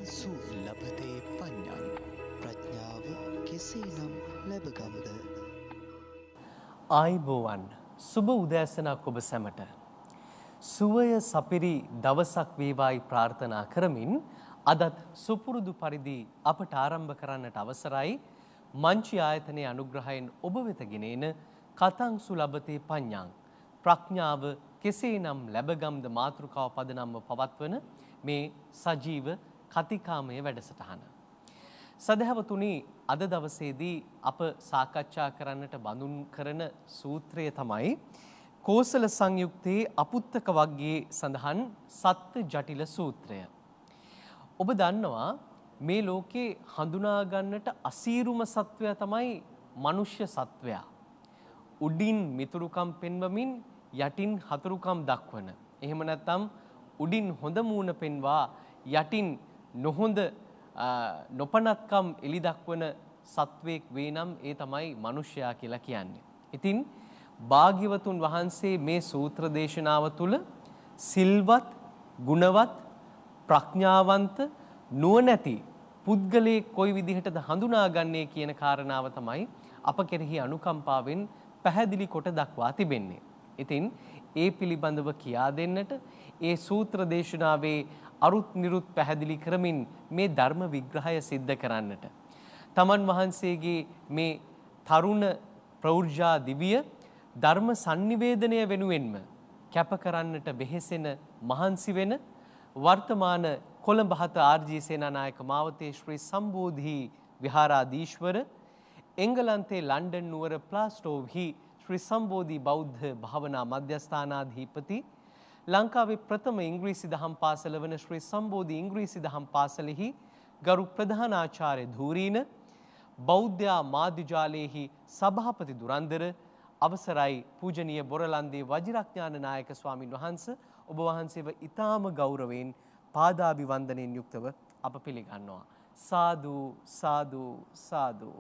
කතංසු ලබතේ පඤ්ඤං ප්‍රඥාව කෙසේනම් ලැබගම්ද. ආයිබෝවන් සුබ උදෑසනක් ඔබ සැමට. සුවය සපිරි දවසක් වේවායි ප්‍රාර්ථනා කරමින් අදත් සුපුරුදු පරිදි අපට ආරම්භ කරන්නට අවසරයි මංචි ආයතනයේ අනුග්‍රහයෙන් ඔබ වෙත ගෙනෙන කතංසු ලබතේ පඤ්ඤං ප්‍රඥාව කෙසේනම් ලැබගම්ද මාතෘකාව පදනම්ව පවත්වන මේ සජීව කතිකාමය වැඩසටහන. සදහවතුනි, අද දවසේදී අප සාකච්ඡා කරන්නට බඳුන් කරන සූත්‍රය තමයි කෝසල සංයුක්තයේ අපුත්තක වග්ගයේ සඳහන් සත්ත්‍ය ජටිල සූත්‍රය. ඔබ දන්නවා මේ ලෝකේ හඳුනා ගන්නට අසීරුම සත්වයා තමයි මනුෂ්‍ය සත්වයා. උඩින් මිතුරුකම් පෙන්වමින් යටින් හතුරුකම් දක්වන. එහෙම නැත්නම් උඩින් හොඳ මූණ පෙන්වා යටින් නොහොඳ නොපනත්කම් එලි දක්වන සත්වයක් වේ නම් ඒ තමයි මනුෂ්‍යයා කියලා කියන්නේ. ඉතින් භාග්‍යවතුන් වහන්සේ මේ සූත්‍ර දේශනාව තුළ සිල්වත්, ගුණවත්, ප්‍රඥාවන්ත, නුවණැති පුද්ගලයෙක් කොයි විදිහටද හඳුනාගන්නේ කියන කාරණාව තමයි අප කෙරෙහි අනුකම්පාවෙන් පැහැදිලි කොට දක්වා තිබෙන්නේ. ඉතින් ඒ පිළිබඳව කියා දෙන්නට ඒ සූත්‍ර දේශනාවේ අරුත් නිරුත් පැහැදිලි කරමින් මේ ධර්ම විග්‍රහය සිද්ධ කරන්නට තමන් වහන්සේගේ මේ තරුණ ප්‍රෞර්ජා දිවිය ධර්ම sannivedanaya වෙනුවෙන්ම කැප කරන්නට වෙහෙසෙන මහන්සි වෙන වර්තමාන කොළඹ හත ආර්.ජී. සේනානායක මාවතේ ශ්‍රී සම්බෝධි විහාරාධීශවර එංගලන්තයේ ලන්ඩන් නුවර ප්ලාස්ටෝව්හි ශ්‍රී සම්බෝධි බෞද්ධ භාවනා මධ්‍යස්ථානාධිපති, ලංකාවේ ප්‍රථම ඉංග්‍රීසි දහම් පාසල වන ශ්‍රී සම්බෝධි ඉංග්‍රීසි දහම් පාසලෙහි ගරු ප්‍රධානාචාර්ය ධූරීන, බෞද්ධ මාධ්‍යජාලයේහි සභාපති දුරන්දර, අවසරයි පූජනීය බොරලන්දේ වජිරඥාන නායක ස්වාමින් වහන්සේ, ඔබ වහන්සේව ඊටාම ගෞරවයෙන් පාදාභිවන්දනයෙන් යුක්තව අප පිළිගන්නවා. සාදු සාදු සාදු.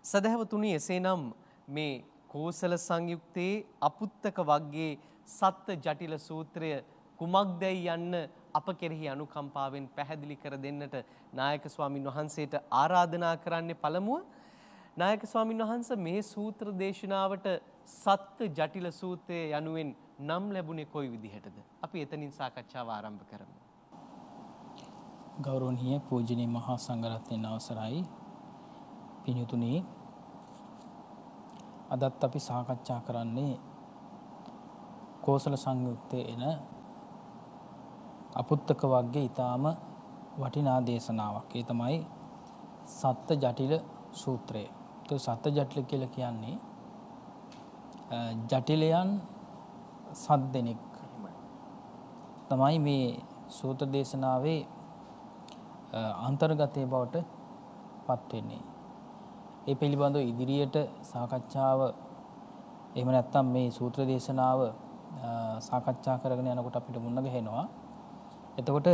සදහවතුනි, එසේනම් මේ කෝසල සංයුක්තයේ අපුත්තක වග්ගයේ සත්ත්‍ය ජටිල සූත්‍රය කුමක්දයි යන්න අප කෙරෙහි අනුකම්පාවෙන් පැහැදිලි කර දෙන්නට නායක ස්වාමින් වහන්සේට ආරාධනා කරන්නේ. පළමුව නායක ස්වාමින් වහන්සේ මේ සූත්‍ර දේශනාවට සත්ත්‍ය ජටිල සූත්‍රය යනුවෙන් නම් ලැබුණේ කොයි විදිහටද? අපි එතනින් සාකච්ඡාව ආරම්භ කරමු. ගෞරවනීය පූජනීය මහා සංඝරත්නයන් අවසරයි පින්තුනි, අදත් අපි සාකච්ඡා කරන්නේ කෝසල සංයුත්තේ එන අපුත්තක වග්ගයේ ඊටාම වටිනා දේශනාවක්. ඒ තමයි සත්ත්‍ය ජටිල සූත්‍රය. ඒ සත්ත්‍ය ජටිල කියලා කියන්නේ ජටිලයන් සත් දෙනෙක් තමයි මේ සූත්‍ර දේශනාවේ අන්තර්ගතයේ බවට පත් වෙන්නේ. ඒ පිළිබඳව ඉදිරියට සාකච්ඡාව එහෙම නැත්නම් මේ සූත්‍ර දේශනාව සාකච්ඡා කරගෙන යනකොට අපිට මුණ ගැහෙනවා. එතකොට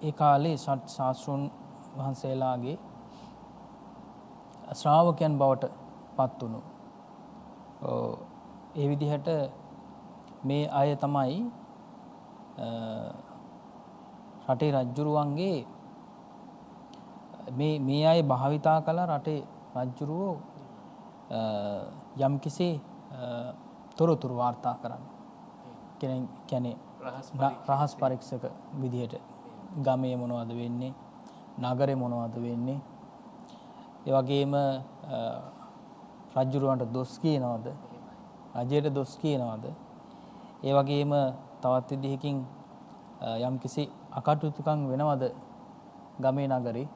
ඒ කාලේ ශාස්ත්‍රඥ වහන්සේලාගේ ශ්‍රාවකයන් බවට පත් වුණු ඒ විදිහට මේ අය තමයි රටේ රජුරුවන්ගේ මේ අය භාවිතා කළ රටේ රජුරුවෝ යම්කිසි තොරතුරු වාර්තා කරන්න කියන්නේ රහස් පරීක්ෂක විදිහට ගමේ මොනවද වෙන්නේ, නගරේ මොනවද වෙන්නේ, ඒ වගේම රජුරුවන්ට දොස් කියනවද, රජයට දොස් කියනවද, ඒ වගේම තවත් විදිහකින් යම්කිසි අකටයුතුකම් වෙනවද ගමේ නගරේ,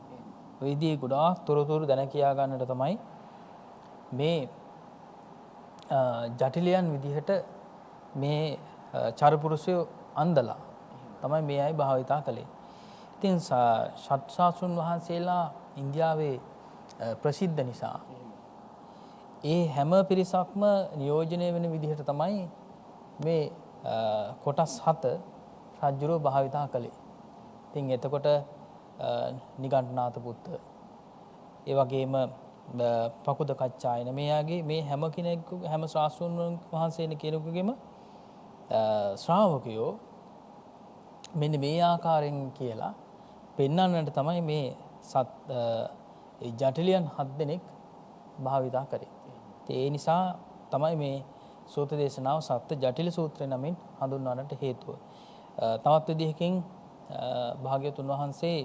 ඔය විදිහේ ගොඩාක් තොරතුරු දැන කියා ගන්නට තමයි මේ ජටිලයන් විදිහට මේ චරපුරුෂය අන්දලා තමයි මේ අය භාවිතා කළේ. ඉතින් ශාස්ත්‍රඥ වහන්සේලා ඉන්දියාවේ ප්‍රසිද්ධ නිසා ඒ හැම පිරිසක්ම නියෝජනය වෙන විදිහට තමයි මේ කොටස් 7 රජුරෝ භාවිතා කළේ. ඉතින් එතකොට නිගණ්ඨනාත පුත්ත, ඒ වගේම පකුද කච්චායන, මෙයාගේ මේ හැම කෙනෙකු හැම ශාස්ත්‍රඥ වහන්සේන කෙනෙකුගේම ශ්‍රාවකයෝ මෙන්න මේ ආකාරයෙන් කියලා පෙන්වන්නට තමයි මේ ජටිලයන් 7 දෙනෙක් භාවිතා කරේ. ඒ නිසා තමයි මේ සූත්‍ර දේශනාව සත්‍ය ජටිල සූත්‍රය නමින් හඳුන්වන්නට හේතුව. තවත් විදිහකින් භාග්‍යවතුන් වහන්සේ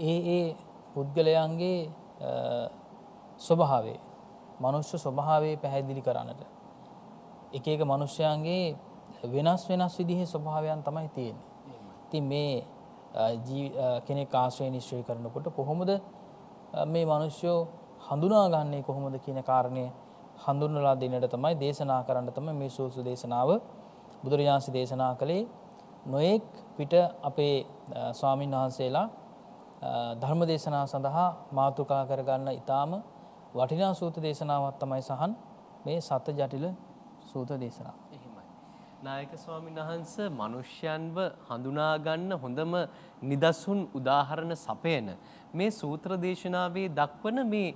ඒ පුද්ගලයන්ගේ ස්වභාවය, මනුෂ්‍ය ස්වභාවය පැහැදිලි කරන්නට එක එක මනුෂ්‍යයන්ගේ වෙනස් විදිහේ ස්වභාවයන් තමයි තියෙන්නේ. ඉතින් මේ කෙනෙක් ආශ්‍රය නිශ්චය කරනකොට කොහොමද මේ මිනිස්සු හඳුනාගන්නේ කොහොමද කියන කාරණය හඳුන්වලා දෙන්නට තමයි දේශනා කරන්න තමයි මේ සූසු දේශනාව බුදුරජාණන් දේශනා කළේ. නොඑක් පිට අපේ ස්වාමීන් වහන්සේලා ධර්ම දේශනාව සඳහා මාතෘකා කරගන්න ඊටාම වටිනා සූත්‍ර දේශනාවක් තමයි සහන් මේ සත්‍ය ජටිල සූත්‍ර දේශනාව. නායක ස්වාමීන් වහන්සේ මිනිස්යන්ව හඳුනා ගන්න හොඳම නිදසුන් උදාහරණ සපයන මේ සූත්‍ර දේශනාවේ දක්වන මේ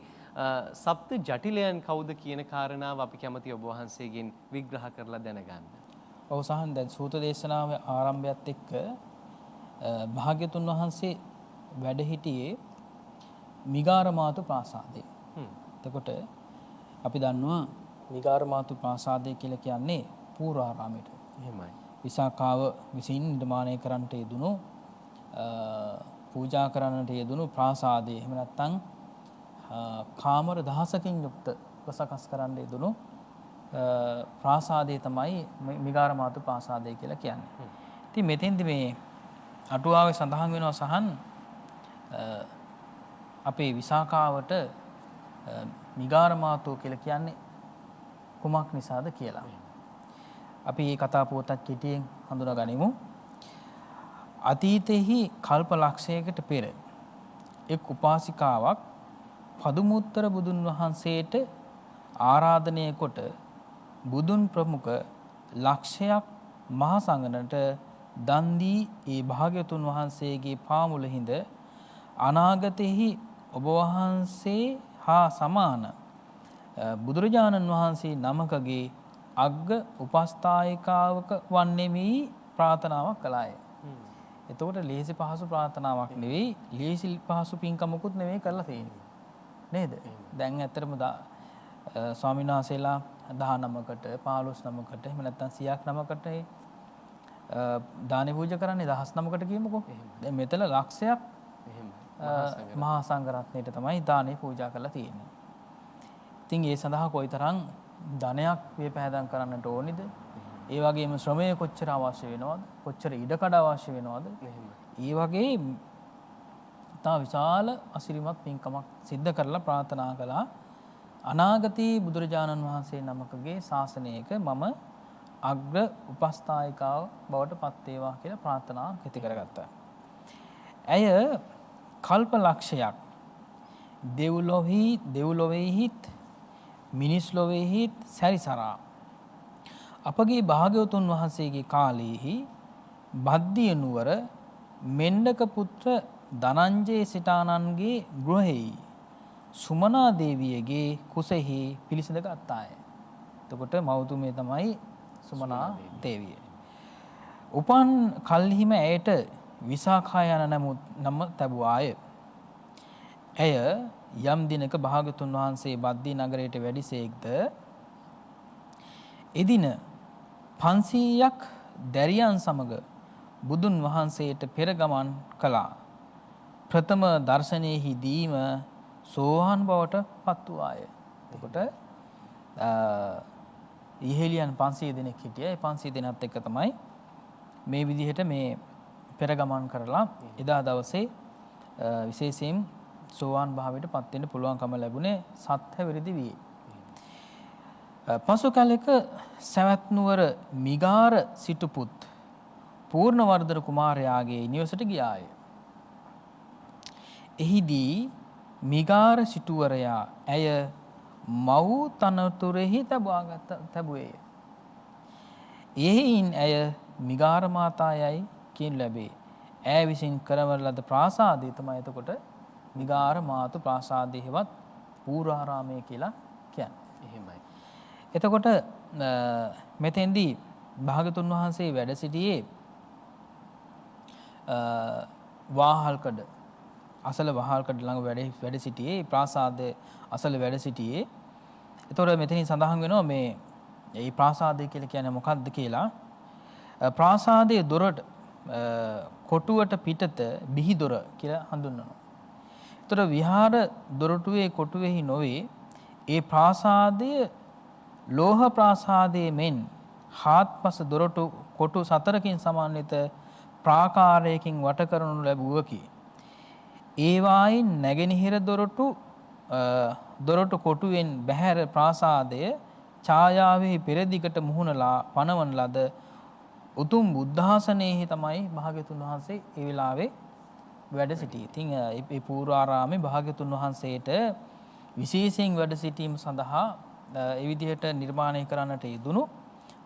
සප්ත ජටිලයන් කවුද කියන කාරණාව අපි කැමති ඔබ වහන්සේගෙන් විග්‍රහ කරලා දැනගන්න. ඔව් සහන් දැන් සූත්‍ර දේශනාවේ ආරම්භයත් එක්ක භාග්‍යතුන් වහන්සේ වැඩ සිටියේ මිගාරමාතු ප්‍රාසාදයේ. එතකොට අපි දන්නවා මිගාරමාතු ප්‍රාසාදය කියලා කියන්නේ පූර්වාරාමයට. එහෙමයි. විසාකාව විසින් නිර්මාණය කරන්නට යෙදුණු පූජා කරන්නට යෙදුණු ප්‍රාසාදය. එහෙම නැත්නම් කාමර දහසකින් යුක්ත ප්‍රසකස් කරන්න යෙදුණු ප්‍රාසාදය තමයි මිගාරමාතු ප්‍රාසාදය කියලා කියන්නේ. ඉතින් මෙතෙන්දි මේ අටුවාවේ සඳහන් වෙනවා සහන් අපේ විසාකාවට මිගාරමාතු කියලා කියන්නේ කුමක් නිසාද කියලා. අපි මේ කතා පුවතක් කෙටියෙන් හඳුනා ගනිමු. අතීතෙහි කල්ප ලක්ෂයකට පෙර එක් උපාසිකාවක් පදුමුත්තර බුදුන් වහන්සේට ආරාධනය කොට බුදුන් ප්‍රමුඛ ලක්ෂයක් මහා සංඝනට දන් දී ඒ භාග්‍යතුන් වහන්සේගේ පාමුල හිඳ අනාගතෙහි ඔබ වහන්සේ හා සමාන බුදුරජාණන් වහන්සේ නමකගේ අග්ග උපස්ථායිකාවක වන්නෙමි ප්‍රාර්ථනාවක් කළාය. එතකොට ලේසි පහසු ප්‍රාර්ථනාවක් නෙවෙයි, ලේසි පහසු පින්කමකුත් නෙවෙයි කරලා තියෙන්නේ. නේද? දැන් ඇත්තටම ස්වාමීන් වහන්සේලා 19කට 15 එහෙම නැත්නම් 100ක් නමකට දානේ පූජා කරන්නේ 19කට කියමුකෝ. දැන් මෙතන ලක්ෂයක් මහා සංඝරත්නයට තමයි දානේ පූජා කරලා තියෙන්නේ. ඉතින් ඒ සඳහා කොයිතරම් ධනයක් වේපෑදම් කරන්නට ඕනිද? ඒ වගේම ශ්‍රමය කොච්චර අවශ්‍ය වෙනවද? කොච්චර ඉඩකඩ අවශ්‍ය වෙනවද? ඒ වගේ තා විශාල අසිරිමත් පින්කමක් සිද්ධ කරලා ප්‍රාර්ථනා කළා. අනාගතී බුදුරජාණන් වහන්සේ නමකගේ ශාසනයක මම අග්‍ර උපස්ථායිකාව බවට පත් වේවා කියලා ප්‍රාර්ථනා කෙටි කරගත්තා. ඇය කල්ප ලක්ෂයක් දෙව්ලොවෙහිත් මිනිස් ලොවෙහිත් සැරිසරා අපගේ භාග්‍යවතුන් වහන්සේගේ කාලයේහි බද්දිය නුවර මෙණ්ඩක පුත්‍ර ධනංජය සිටානන්ගේ ගෘහෙහි සුමනා දේවියගේ කුසෙහි පිළිසඳ ගත්තාය. එතකොට මවතුමිය තමයි සුමනා දේවිය. උපන් කල්හිම ඇයට විසාඛා යන නම තැබුවාය. ඇය යම් දිනක භාගතුන් වහන්සේ බද්දී නගරයට වැඩිසේක්ද එදින 500ක් දැරියන් සමග බුදුන් වහන්සේට පෙර ගමන් කළා. ප්‍රථම දර්ශනයේදීම සෝහන් බවට පත් වූාය. එතකොට ඉහෙලියන් 500 දෙනෙක් හිටියා. ඒ 500 දෙනාත් එක්ක තමයි මේ විදිහට මේ පෙර ගමන් කරලා එදා දවසේ විශේෂයෙන් සෝවාන් භාවයට පත් වෙන්න පුළුවන්කම ලැබුණේ සත්‍යවිරදි වියේ. පසු කලෙක සවැත් නුවර මිගාර සිටුපුත් පූර්ණවර්ධන කුමාරයාගේ නිවසට ගියාය. එහිදී මිගාර සිටුවරයා ඇය මව් තනතුරෙහි තැබුවේය. එයින් ඇය මිගාර මාතායයි කියනු ලැබේ. ඇය විසින් කරවන ලද ප්‍රාසාදය තමයි එතකොට මිගාර මාතු ප්‍රාසාදයේවත් පූර්වාරාමය කියලා කියන්නේ. එහෙමයි. එතකොට මෙතෙන්දී භාගතුන් වහන්සේ වැඩ සිටියේ වාහල්කඩ අසල වහල්කඩ ළඟ වැඩ සිටියේ ප්‍රාසාදයේ අසල වැඩ සිටියේ. එතකොට මෙතනින් සඳහන් වෙනවා මේ මේ ප්‍රාසාදය කියලා කියන්නේ මොකක්ද කියලා. ප්‍රාසාදයේ දොරට කොටුවට පිටත බිහි දොර කියලා හඳුන්වනවා. එතකොට විහාර දොරටුවේ කොටුවේහි නොවේ ඒ ප්‍රාසාදය ලෝහ ප්‍රාසාදයේ මෙන් හාත්පස දොරටු කොටු 4කින් සමන්විත ප්‍රාකාරයකින් වට කරනු ලැබුවකි. ඒවායින් නැගෙනහිර දොරටු කොටුවෙන් බැහැර ප්‍රාසාදය ඡායාවෙහි පෙරදිගට මුහුණලා පනවන ලද උතුම් බුද්ධාසනයෙහි තමයි භාග්‍යතුන් වහන්සේ ඒ වෙලාවේ වැඩ සිටියේ. ඉතින් මේ පූර්වාරාමේ භාග්‍යතුන් වහන්සේට විශේෂයෙන් වැඩ සිටීම සඳහා ඒ විදිහට නිර්මාණය කරන්නට යෙදුණු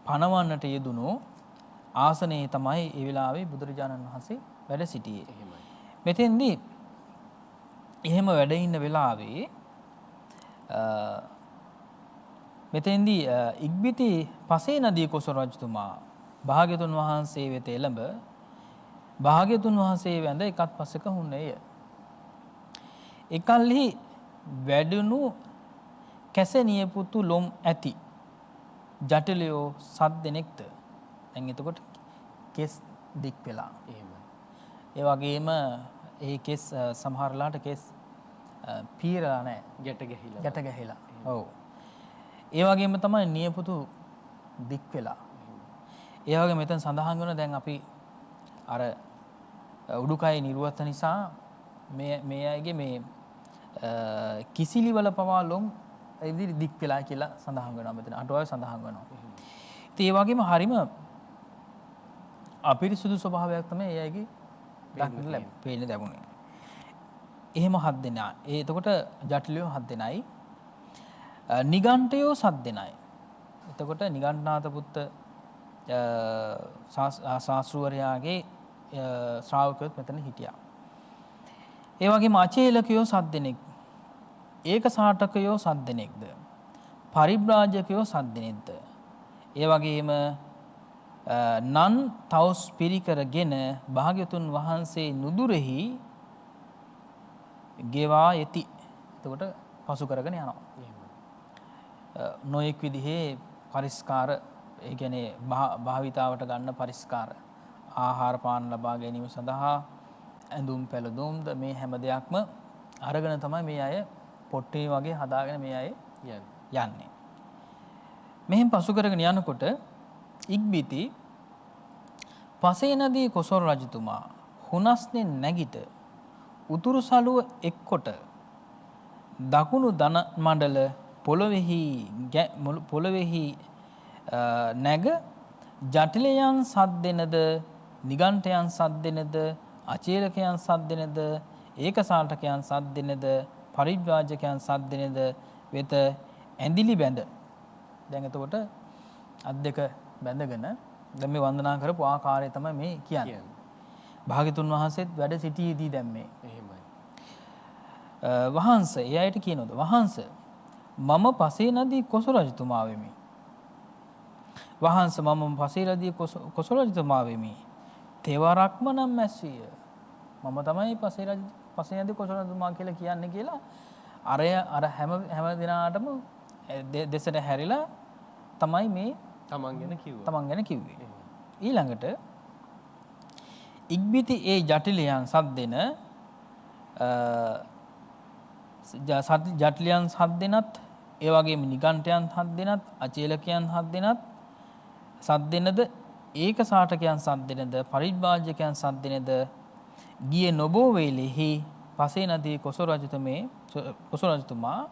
පනවන්නට යෙදුණු ආසනයේ තමයි ඒ වෙලාවේ බුදුරජාණන් වහන්සේ වැඩ සිටියේ. මෙතෙන්දී එහෙම වැඩ ඉන්න වෙලාවේ මෙතෙන්දී ඉක්බිති පසේ නදී කොසල් රජතුමා භාග්‍යතුන් වහන්සේ වෙත එළඹ භාග්‍යතුන් වහන්සේ වැඳ එකත් පසෙක හුන්නේය. එකල්හි වැඩුණු කැසනිය පුතු ලොම් ඇති ජටිලයෝ සත් දෙනෙක්ද. දැන් එතකොට කෙස් දික් වෙලා. එහෙමයි. ඒ වගේම ඒ කෙස් සමහරලාට කෙස් පීරලා නැහැ. ගැට ගැහිලා. ඔව්. ඒ වගේම තමයි නියපොතු දික් වෙලා. ඒ වගේ මෙතන සඳහන් වෙන දැන් අපි අර උඩුකය නිර්වත නිසා මේ අයගේ මේ කිසිලි වල පවා ලොම් ඉදිරි දික් වෙලා කියලා සඳහන් වෙනවා මෙතන අටුවාවේ සඳහන් වෙනවා. ඉතින් ඒ වගේම හරීම අපිරිසුදු ස්වභාවයක් තමයි ඒ අයගේ දක්නට පේන්න ලැබුණේ. එහෙම 7 දෙනා. එතකොට ජටිලයෝ 7 දෙනයි. නිගණ්ඨයෝ 7 දෙනයි. එතකොට නිගණ්ඨනාත පුත්ත ශාස්ත්‍රවරයාගේ ශ්‍රාවකයොත් මෙතන හිටියා. ඒ වගේම අචේලකයෝ 7 දෙනෙක්. ඒක සාටකයෝ 7 දෙනෙක්ද. පරිබ්‍රාජකයෝ 7 දෙනෙක්ද. ඒ වගේම නන් තවුස් පිරිකරගෙන භාග්‍යතුන් වහන්සේ නුදුරෙහි ගෙවා යති. එතකොට පසු කරගෙන යනවා. නොඑක් විදිහේ පරිස්කාර ඒ කියන්නේ භාවිතාවට ගන්න පරිස්කාර ආහාර පාන ලබා ගැනීම සඳහා ඇඳුම් පැළඳුම්ද මේ හැම දෙයක්ම අරගෙන තමයි මේ අය පොට්ටේ වගේ හදාගෙන මේ අය යන්නේ. මෙහෙන් පසු කරගෙන යනකොට ඉක්බිති පසේ නදී කොසල් රජතුමා හුනස්නේ නැගිට උතුරු සළුව එක්කොට දකුණු දන මණ්ඩල පොළොවේහි නැග ජටිලයන් 7 දෙනද නිගණ්ඨයන් 7 දෙනද අචේලකයන් 7 දෙනද ඒකසාටකයන් 7 දෙනද පරිබ්‍රාජකයන් 7 දෙනද වෙත ඇඳිලි බැඳ. දැන් එතකොට අත් දෙක බැඳගෙන දැන් මේ වන්දනා කරපු ආකාරය තමයි මේ කියන්නේ. භාග්‍යතුන් වහන්සේත් වැඩ සිටියේදී දැන් මේ එහෙමයි. වහන්ස එයාට කියනොද වහන්ස මම පසේ නදී කොසල් රජතුමා වෙමි. වහන්ස මම පසේ නදී කොසල් රජතුමා වෙමි. තෙවරක්ම නම් මැස්විය. මම තමයි පසේ නදී කොසල් රජතුමා කියලා කියන්නේ කියලා අර හැම දිනාටම දෙසට හැරිලා තමයි මේ තමන් ගැන කිව්වේ. ඊළඟට ඉක්බිති ඒ ජටිලයන් 7 දෙන ජටිලයන් 7 දෙනත් ඒ වගේම නිගණ්ඨයන් 7 දෙනත් අචේලකයන් 7 දෙනත් 7 දෙනද ඒක සාටකයන් 7 දෙනද පරිබ්‍රාජකයන් 7 දෙනද ගියේ නොබෝ වේලෙහි පසේ නදී කොසල් රජතුමා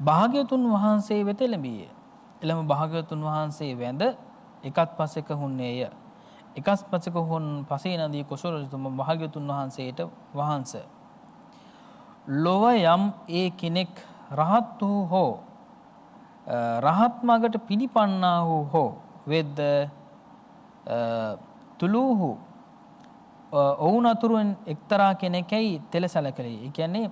භාග්‍යතුන් වහන්සේ වෙත එළඹියේ. එළඹ භාග්‍යතුන් වහන්සේ වැඳ එකත් පසෙක හුන්නේය. එකස් පසෙක හුන් පසේ නදී කොසල් රජතුමා භාග්‍යතුන් වහන්සේට වහන්ස ලොව යම් ඒ කෙනෙක් රහත් වූ හෝ රහත් මගට පිළිපන්නා වූ හෝ වෙද්ද තුලූහු ඔවුන් අතුරුන් එක්තරා කෙනෙක්යි තෙලසලකලේ. ඒ කියන්නේ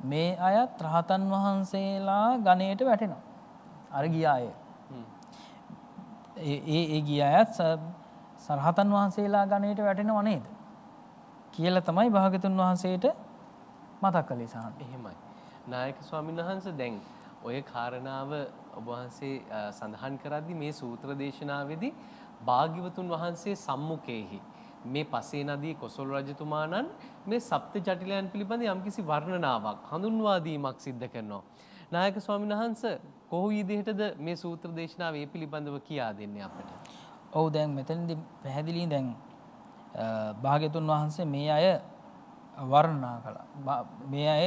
මේ අයත් රහතන් වහන්සේලා ගණයට වැටෙනවා. අර ගිය අය. ඒ ගිය අයත් සරහතන් වහන්සේලා ගණයට වැටෙනව නේද කියලා තමයි භාග්‍යතුන් වහන්සේට මතක් කළේ සහන්. එහෙමයි. නායක ස්වාමීන් වහන්සේ දැන් ඔය කාරණාව ඔබ වහන්සේ සඳහන් කරද්දී මේ සූත්‍ර දේශනාවේදී භාග්‍යවතුන් වහන්සේ සම්මුඛයේහි මේ පසේ නදී කොසල් රජතුමාණන් මේ සප්ත ජටිලයන් පිළිබඳ යම්කිසි වර්ණනාවක් හඳුන්වා දීමක් සිද්ධ කරනවා. නායක ස්වාමීන් වහන්සේ කොහොම විදිහටද මේ සූත්‍ර දේශනාව මේ පිළිබඳව කියා දෙන්නේ අපට? ඔව් දැන් මෙතනදී පැහැදිලි දැන් භාග්‍යතුන් වහන්සේ මේ අය වර්ණනා කළා. මේ අය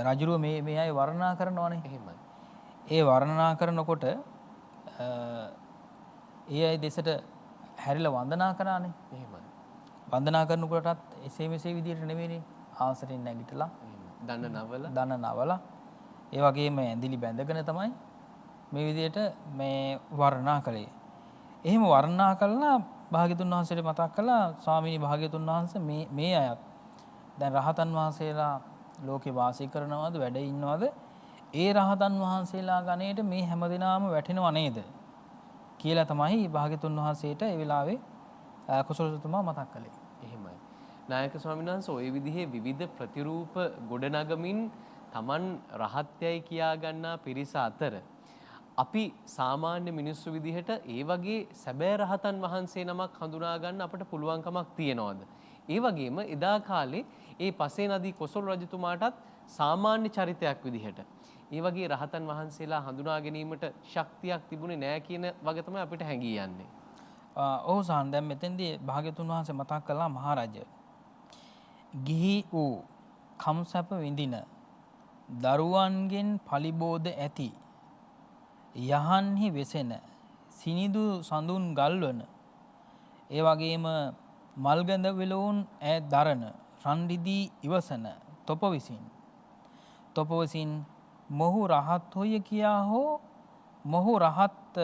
රජුරුව මේ අය වර්ණනා කරනවානේ. එහෙමයි. ඒ වර්ණනා කරනකොට ඒ අය දෙසට හැරිලා වන්දනා කරානේ. එහෙමයි. වන්දනා කරනකොටත් එසේ මෙසේ විදිහට නෙවෙයිනේ ආසරෙන් නැගිටලා දන නවලා ඒ වගේම ඇඳිලි බැඳගෙන තමයි මේ විදිහට මේ වර්ණනා කළේ. එහෙම වර්ණනා කළා භාග්‍යතුන් වහන්සේට මතක් කළා ස්වාමීනි භාග්‍යතුන් වහන්සේ මේ අයත් දැන් රහතන් වහන්සේලා ලෝකේ වාසය කරනවද වැඩ ඉන්නවද ඒ රහතන් වහන්සේලා ගණයට මේ හැමදිනාම වැටෙනව නේද කියලා තමයි භාග්‍යතුන් වහන්සේට ඒ වෙලාවේ කුසලතුමා මතක් කළේ. එහෙමයි. නායක ස්වාමීන් වහන්සේ ওই විදිහේ විවිධ ප්‍රතිරූප ගොඩනගමින් Taman රහත්යයි කියා ගන්නා පිරිස අතර අපි සාමාන්‍ය මිනිස්සු විදිහට ඒ වගේ සැබෑ රහතන් වහන්සේ නමක් හඳුනා ගන්න අපට පුළුවන්කමක් තියනවාද? ඒ වගේම එදා කාලේ ඒ පසේ නදී කොසල් රජතුමාටත් සාමාන්‍ය චරිතයක් විදිහට ඒ වගේ රහතන් වහන්සේලා හඳුනා ගැනීමට ශක්තියක් තිබුණේ නැහැ කියන වගේ තමයි අපිට හැඟී යන්නේ. ඔව් සහන් දැන් මෙතෙන්දී භාග්‍යතුන් වහන්සේ මතක් කළා මහරජ ගිහි වූ කම්සප විඳින දරුවන්ගෙන් පලිබෝධ ඇති යහන්හි වෙසෙන සිනිදු සඳුන් ගල්වන ඒ වගේම මල්ගඳ විලවුන් ඈ දරන රන් රිදී ඉවසන තොප විසින් මොහු රහත් හොය කියා හෝ මොහු රහත්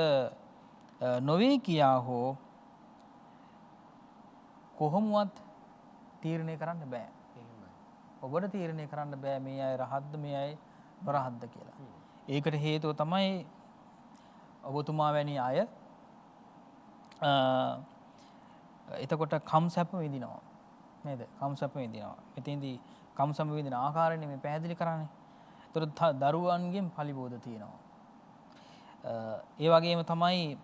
නොවේ කියා හෝ කොහොමවත් තීරණය කරන්න බෑ. ඔබට තීරණය කරන්න බෑ මේ අය රහත්ද මේ අය නොරහත්ද කියලා. ඒකට හේතුව තමයි ඔබතුමා වැනි අය එතකොට කම්සැප විඳිනවා නේද? කම්සැප විඳිනවා. මෙතෙන්දී කම්සැප විඳින ආකාරයෙන් මේ පැහැදිලි කරන්නේ. ඒතර දරුවන්ගෙන් පලිබෝධ තියෙනවා. ඒ වගේම තමයි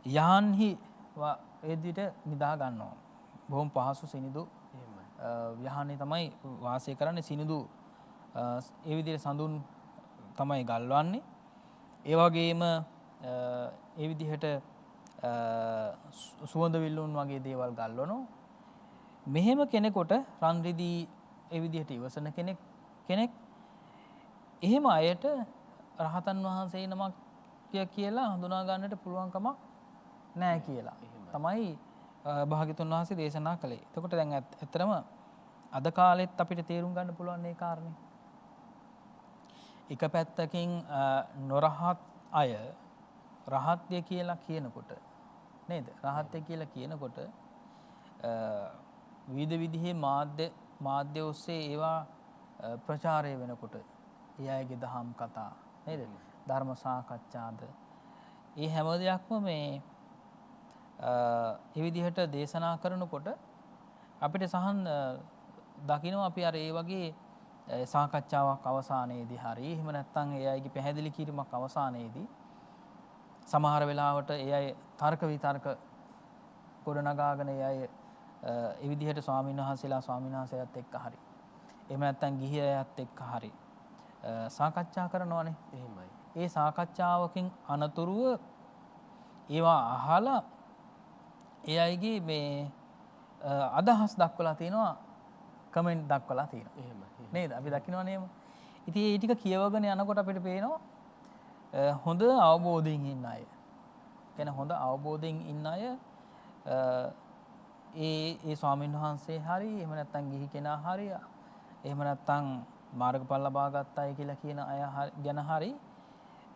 යහන්හි ඒ විදිහට නිදා ගන්නවා. බොහොම පහසු සිනිදු යහනේ තමයි වාසය කරන්නේ සිනිදු ඒ විදිහට සඳුන් තමයි ගල්වන්නේ. ඒ වගේම ඒ විදිහට සුවඳ විල්ලුන් වගේ දේවල් ගල්වනවා. මෙහෙම කෙනෙකුට රන් රිදී ඒ විදිහට ඉවසන කෙනෙක් එහෙම අයට රහතන් වහන්සේ නමක් කියලා හඳුනා ගන්නට පුළුවන්කමක් නැහැ කියලා තමයි භාග්‍යතුන් වහන්සේ දේශනා කළේ. එතකොට දැන් ඇත්තටම අද කාලෙත් අපිට තේරුම් ගන්න පුළුවන් මේ කාරණේ. එක පැත්තකින් නොරහත් අය රහත්ය කියලා කියනකොට නේද? රහත්ය කියලා කියනකොට විවිධ විදිහේ මාධ්‍ය ඔස්සේ ඒවා ප්‍රචාරය වෙනකොට ඒ අයගේ දහම් කතා නේද? ධර්ම සාකච්ඡාද ඒ හැම දෙයක්ම මේ ඒ විදිහට දේශනා කරනකොට අපිට සහන් දකින්න අපි අර ඒ වගේ සාකච්ඡාවක් අවසානයේදී හරි එහෙම නැත්නම් ඒ අයගේ පැහැදිලි කිරීමක් අවසානයේදී සමහර වෙලාවට ඒ අය තර්ක විතර්ක ගොඩනගාගෙන ඒ අය ඒ විදිහට ස්වාමීන් වහන්සේලාත් එක්ක හරි එහෙම නැත්නම් ගිහි අයත් එක්ක හරි සාකච්ඡා කරනවානේ. එහෙමයි. ඒ සාකච්ඡාවකින් අනතුරුව ඒවා අහලා ඒ අයගේ මේ අදහස් දක්වලා තියෙනවා කමෙන්ට් දක්වලා තියෙනවා. එහෙමයි. නේද? අපි දකිනවා නේම. ඉතින් ඒ ටික කියවගෙන යනකොට අපිට පේනවා හොඳ අවබෝධයෙන් ඉන්න අය. කියන්නේ හොඳ අවබෝධයෙන් ඉන්න අය ඒ ස්වාමීන් වහන්සේ හරි එහෙම නැත්නම් ගිහි කෙනා හරි එහෙම නැත්නම් මාර්ගඵල ලබා ගන්න අය කියලා කියන අය ගැන හරි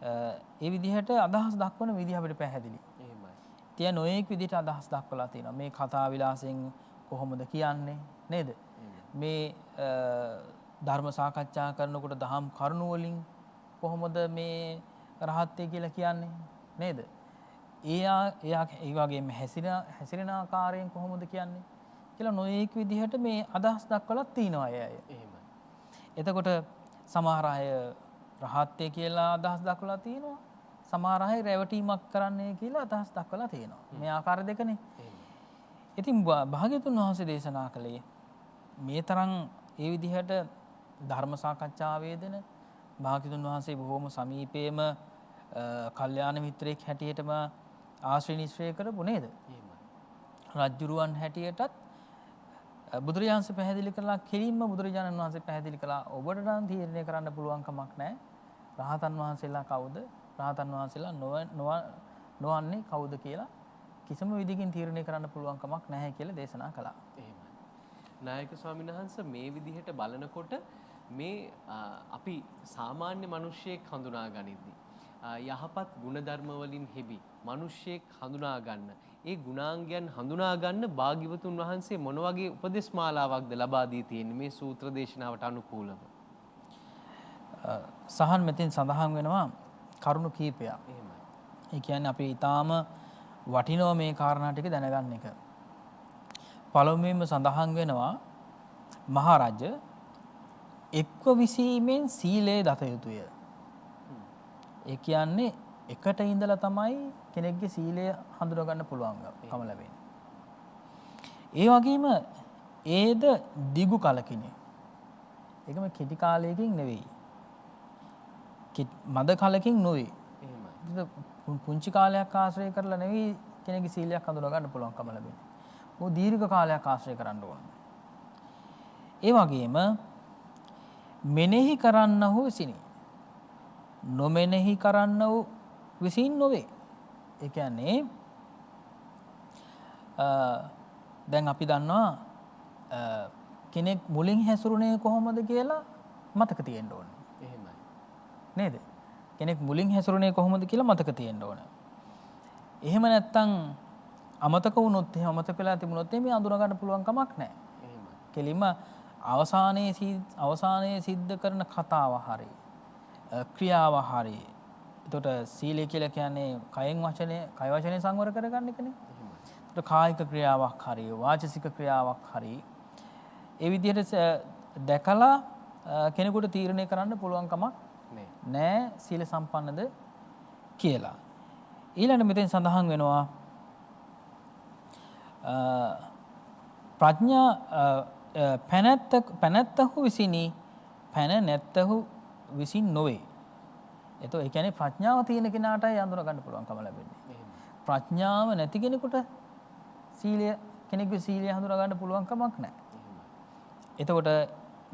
ඒ විදිහට අදහස් දක්වන විදිහ අපිට පැහැදිලි. එහෙමයි. තිය නොඑක් විදිහට අදහස් දක්වලා තියෙනවා. මේ කතා විලාසයෙන් කොහොමද කියන්නේ නේද? මේ ධර්ම සාකච්ඡා කරනකොට දහම් කරුණු වලින් කොහොමද මේ රහත්ය කියලා කියන්නේ නේද? ඒ වගේම හැසිරෙන ආකාරයෙන් කොහොමද කියන්නේ කියලා නොයෙක් විදිහට මේ අදහස් දක්වලා තිනවා අය. එහෙමයි. එතකොට සමහර අය රහත්ය කියලා අදහස් දක්වලා තිනවා. සමහර අය රැවටීමක් කරන්නේ කියලා අදහස් දක්වලා තියෙනවා. මේ ආකාර දෙකනේ. ඉතින් භාග්‍යවතුන් වහන්සේ දේශනා කළේ මේ තරම් ඒ විදිහට ධර්ම සාකච්ඡාවේ දෙන භාග්‍යවතුන් වහන්සේ බොහොම සමීපයේම කල්යාණ මිත්‍රයෙක් හැටියටම ආශ්‍රය නිශ්‍රය කරපු නේද? රජ්ජුරුවන් හැටියටත් බුදුරජාණන්සේ පැහැදිලි කළා කෙලින්ම බුදුරජාණන් වහන්සේ පැහැදිලි කළා ඔබට නම් තීරණය කරන්න පුළුවන් කමක් නැහැ. රහතන් වහන්සේලා කවුද? රහතන් වහන්සේලා නොවන්නේ කවුද කියලා කිසිම විදිහකින් තීරණය කරන්න පුළුවන් කමක් නැහැ කියලා දේශනා කළා. එහෙමයි. නායක ස්වාමීන් වහන්සේ මේ විදිහට බලනකොට මේ අපි සාමාන්‍ය මිනිස්සෙක් හඳුනා ගනිද්දී යහපත් ගුණධර්ම වලින් හෙබි මිනිස්සෙක් හඳුනා ගන්න ඒ ගුණාංගයන් හඳුනා ගන්න භාග්‍යවතුන් වහන්සේ මොන වගේ උපදේශ මාලාවක්ද ලබා දී තියෙන්නේ මේ සූත්‍ර දේශනාවට අනුකූලව? සහන් මෙතෙන් සඳහන් වෙනවා කරුණු කීපයක්. එහෙමයි. ඒ කියන්නේ අපි ඊටාම වටිනවා මේ කාරණා ටික දැනගන්න එක. පළමුවෙන්ම සඳහන් වෙනවා මහරජ එක්ව විසීමෙන් සීලය දත යුතුය. ඒ කියන්නේ එකට ඉඳලා තමයි කෙනෙක්ගේ සීලය හඳුනා ගන්න පුළුවන්කම ලැබෙන්නේ. ඒ වගේම ඒද දිගු කලකිනේ. ඒකම කෙටි කාලයකින් නෙවෙයි. මද කලකින් නොවේ. එහෙමයි. පුංචි කාලයක් ආශ්‍රය කරලා නෙවෙයි කෙනෙක්ගේ සීලයක් හඳුනා ගන්න පුළුවන්කම ලැබෙන්නේ. ਉਹ දීර්ඝ කාලයක් ආශ්‍රය කරන්න ඕන. ඒ වගේම මෙනෙහි කරන්නහු විසිනි. නොමෙනෙහි කරන්නහු විසින් නොවේ. ඒ කියන්නේ දැන් අපි දන්නවා කෙනෙක් මුලින් හැසිරුණේ කොහොමද කියලා මතක තියෙන්න ඕනේ. එහෙමයි. නේද? කෙනෙක් මුලින් හැසිරුණේ කොහොමද කියලා මතක තියෙන්න ඕන. එහෙම නැත්තම් අමතක වුණොත් එහෙම අමතක වෙලා තිබුණොත් මේ අඳුන ගන්න පුළුවන් කමක් නැහැ. එහෙමයි. කෙලින්ම අවසානයේ සිද්ධ කරන කතාව හරි ක්‍රියාව හරි. එතකොට සීලය කියලා කියන්නේ කය වචනේ සංවර කරගන්න එකනේ. එතකොට කායික ක්‍රියාවක් හරි වාචසික ක්‍රියාවක් හරි ඒ විදිහට දැකලා කෙනෙකුට තීරණය කරන්න පුළුවන් කමක් නෑ සීල සම්පන්නද කියලා. ඊළඟට මෙතෙන් සඳහන් වෙනවා ප්‍රඥා පැනැත්තහු විසිනි පැන නැත්තහු විසින් නොවේ. ඒ කියන්නේ ප්‍රඥාව තියෙන කෙනාටයි අඳුර ගන්න පුළුවන්කම ලැබෙන්නේ. ප්‍රඥාව නැති කෙනෙකුට කෙනෙකුගේ සීලය හඳුනා ගන්න පුළුවන් කමක් නැහැ. එතකොට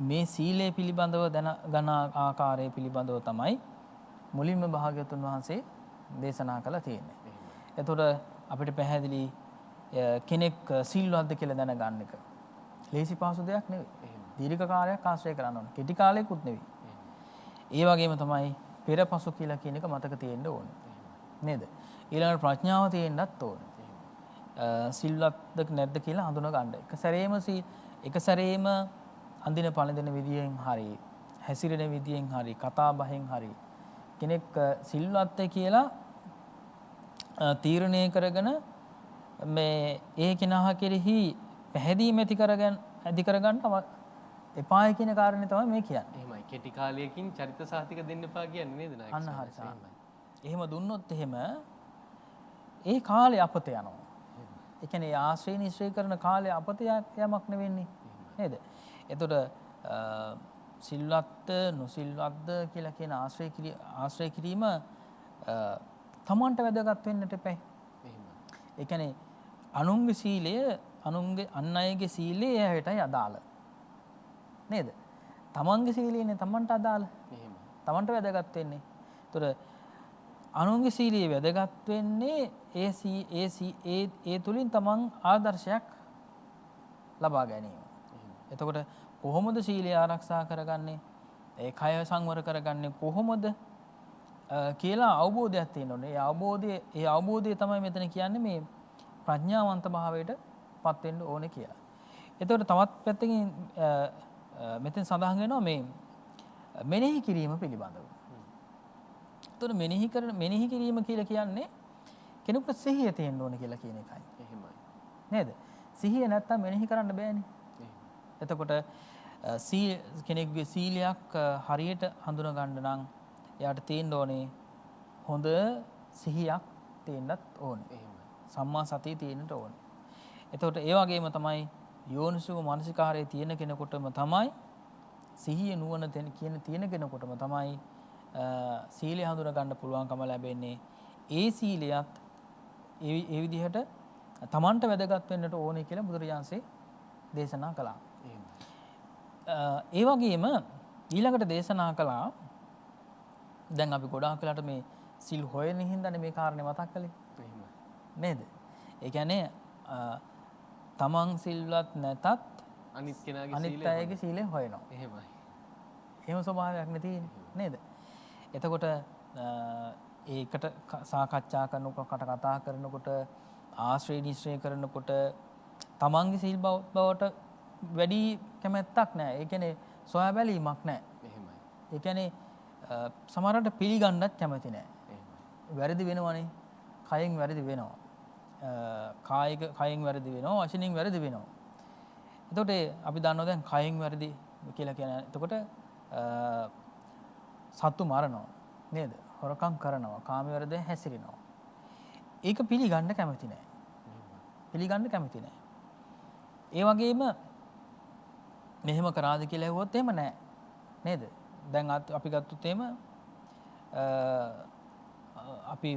මේ සීලය පිළිබඳව දැනගන ආකාරය පිළිබඳව තමයි මුලින්ම භාග්‍යවතුන් වහන්සේ දේශනා කළා තියෙන්නේ. එතකොට අපිට පැහැදිලි කෙනෙක් සිල්වත්ද කියලා දැනගන්න එක ලේසි පහසු දෙයක් නෙවෙයි. දීර්ඝ කාලයක් ආශ්‍රය කරන්න ඕන. කෙටි කාලයකුත් නෙවෙයි. ඒ වගේම තමයි පෙරපසු කියලා කියන එක මතක තියෙන්න ඕනේ. නේද? ඊළඟට ප්‍රඥාව තියෙන්නත් ඕනේ. සිල්වත්ද නැද්ද කියලා හඳුනා ගන්න. එක සැරේම අඳින පළඳින විදියෙන් හරි හැසිරෙන විදියෙන් හරි කතා බහෙන් හරි කෙනෙක් සිල්වත්ය කියලා තීරණය කරගෙන මේ ඒ කෙනා කෙරෙහි පැහැදීම ඇති කරගන්න එපාය කියන කාරණේ තමයි මේ කියන්නේ. එහෙමයි. කෙටි කාලයකින් චරිත සාහිතික දෙන්න එපා කියන්නේ නේද නායක? අන්න හරි. එහෙම දුන්නොත් එහෙම ඒ කාලේ අපත යනවා. ඒ කියන්නේ ආශ්‍රය නිශ්‍රය කරන කාලේ අපත යමක් නෙවෙන්නේ. නේද? එතකොට සිල්වත්ද නොසිල්වත්ද කියලා කියන ආශ්‍රය කිරීම තමන්ට වැදගත් වෙන්නට එපා. ඒ කියන්නේ අනුන්ගේ සීලය අන් අයගේ සීලය එයාටයි අදාළ. නේද? තමන්ගේ සීලයනේ තමන්ට අදාළ. තමන්ට වැදගත් වෙන්නේ. ඒතර අනුන්ගේ සීලය වැදගත් වෙන්නේ ඒ තුලින් තමන් ආදර්ශයක් ලබා ගැනීම. එතකොට කොහොමද සීලය ආරක්ෂා කරගන්නේ? ඒ කය සංවර කරගන්නේ කොහොමද කියලා අවබෝධයක් තියෙන්න ඕනේ. ඒ අවබෝධය තමයි මෙතන කියන්නේ මේ ප්‍රඥාවන්ත භාවයට පත් වෙන්න ඕනේ කියලා. එතකොට තවත් පැත්තකින් මෙතෙන් සඳහන් වෙනවා මේ මෙනෙහි කිරීම පිළිබඳව. එතකොට මෙනෙහි කිරීම කියලා කියන්නේ කෙනෙකුට සිහිය තියෙන්න ඕන කියලා කියන එකයි. එහෙමයි. නේද? සිහිය නැත්තම් මෙනෙහි කරන්න බෑනේ. එතකොට කෙනෙකුගේ සීලයක් හරියට හඳුනා ගන්න නම් එයාට තියෙන්න ඕනේ හොඳ සිහියක් තියෙන්නත් ඕනේ. එහෙමයි. සම්මා සතිය තියෙන්නට ඕනේ. එතකොට ඒ වගේම තමයි යෝනිසෝ මනසිකාරයේ තියෙන කෙනෙකුටම තමයි සිහිය නුවණ තියෙන කෙනෙකුටම තමයි සීලය හඳුනා ගන්න පුළුවන්කම ලැබෙන්නේ. ඒ සීලයත් ඒ විදිහට තමන්ට වැදගත් වෙන්නට ඕනේ කියලා බුදුරජාන්සේ දේශනා කළා. ඒ වගේම ඊළඟට දේශනා කළා දැන් අපි ගොඩාක් වෙලාට මේ සිල් හොයන හින්දානේ මේ කාරණේ මතක් කළේ. නේද? ඒ කියන්නේ තමන් සිල්වත් නැතත් අනිත් අයගේ සීලය හොයනවා. එහෙමයි. එහෙම ස්වභාවයක් නේ තියෙන්නේ නේද? එතකොට ඒකට සාකච්ඡා කරනකොට කතා කරනකොට ආශ්‍රය නිශ්‍රය කරනකොට තමන්ගේ සීල් බවට වැඩි කැමැත්තක් නැහැ. ඒ කියන්නේ සොයා බැලීමක් නැහැ. එහෙමයි. ඒ කියන්නේ සමහරවිට පිළිගන්නත් කැමති නැහැ. එහෙමයි. වැරදි වෙනවනේ. කයෙන් වැරදි වෙනවා. කයෙන් වැරදි වෙනවා, වචනින් වැරදි වෙනවා. එතකොට අපි දන්නවා දැන් කයෙන් වැරදි කියලා කියන. එතකොට සත්තු මරනවා නේද? හොරකම් කරනවා, කාම වැරදෙන් හැසිරෙනවා. ඒක පිළිගන්න කැමති නැහැ. පිළිගන්න කැමති නැහැ. ඒ වගේම මෙහෙම කරාද කියලා ඇහුවොත් එහෙම නැහැ. නේද? දැන් අපි ගත්තොත් එහෙම අපි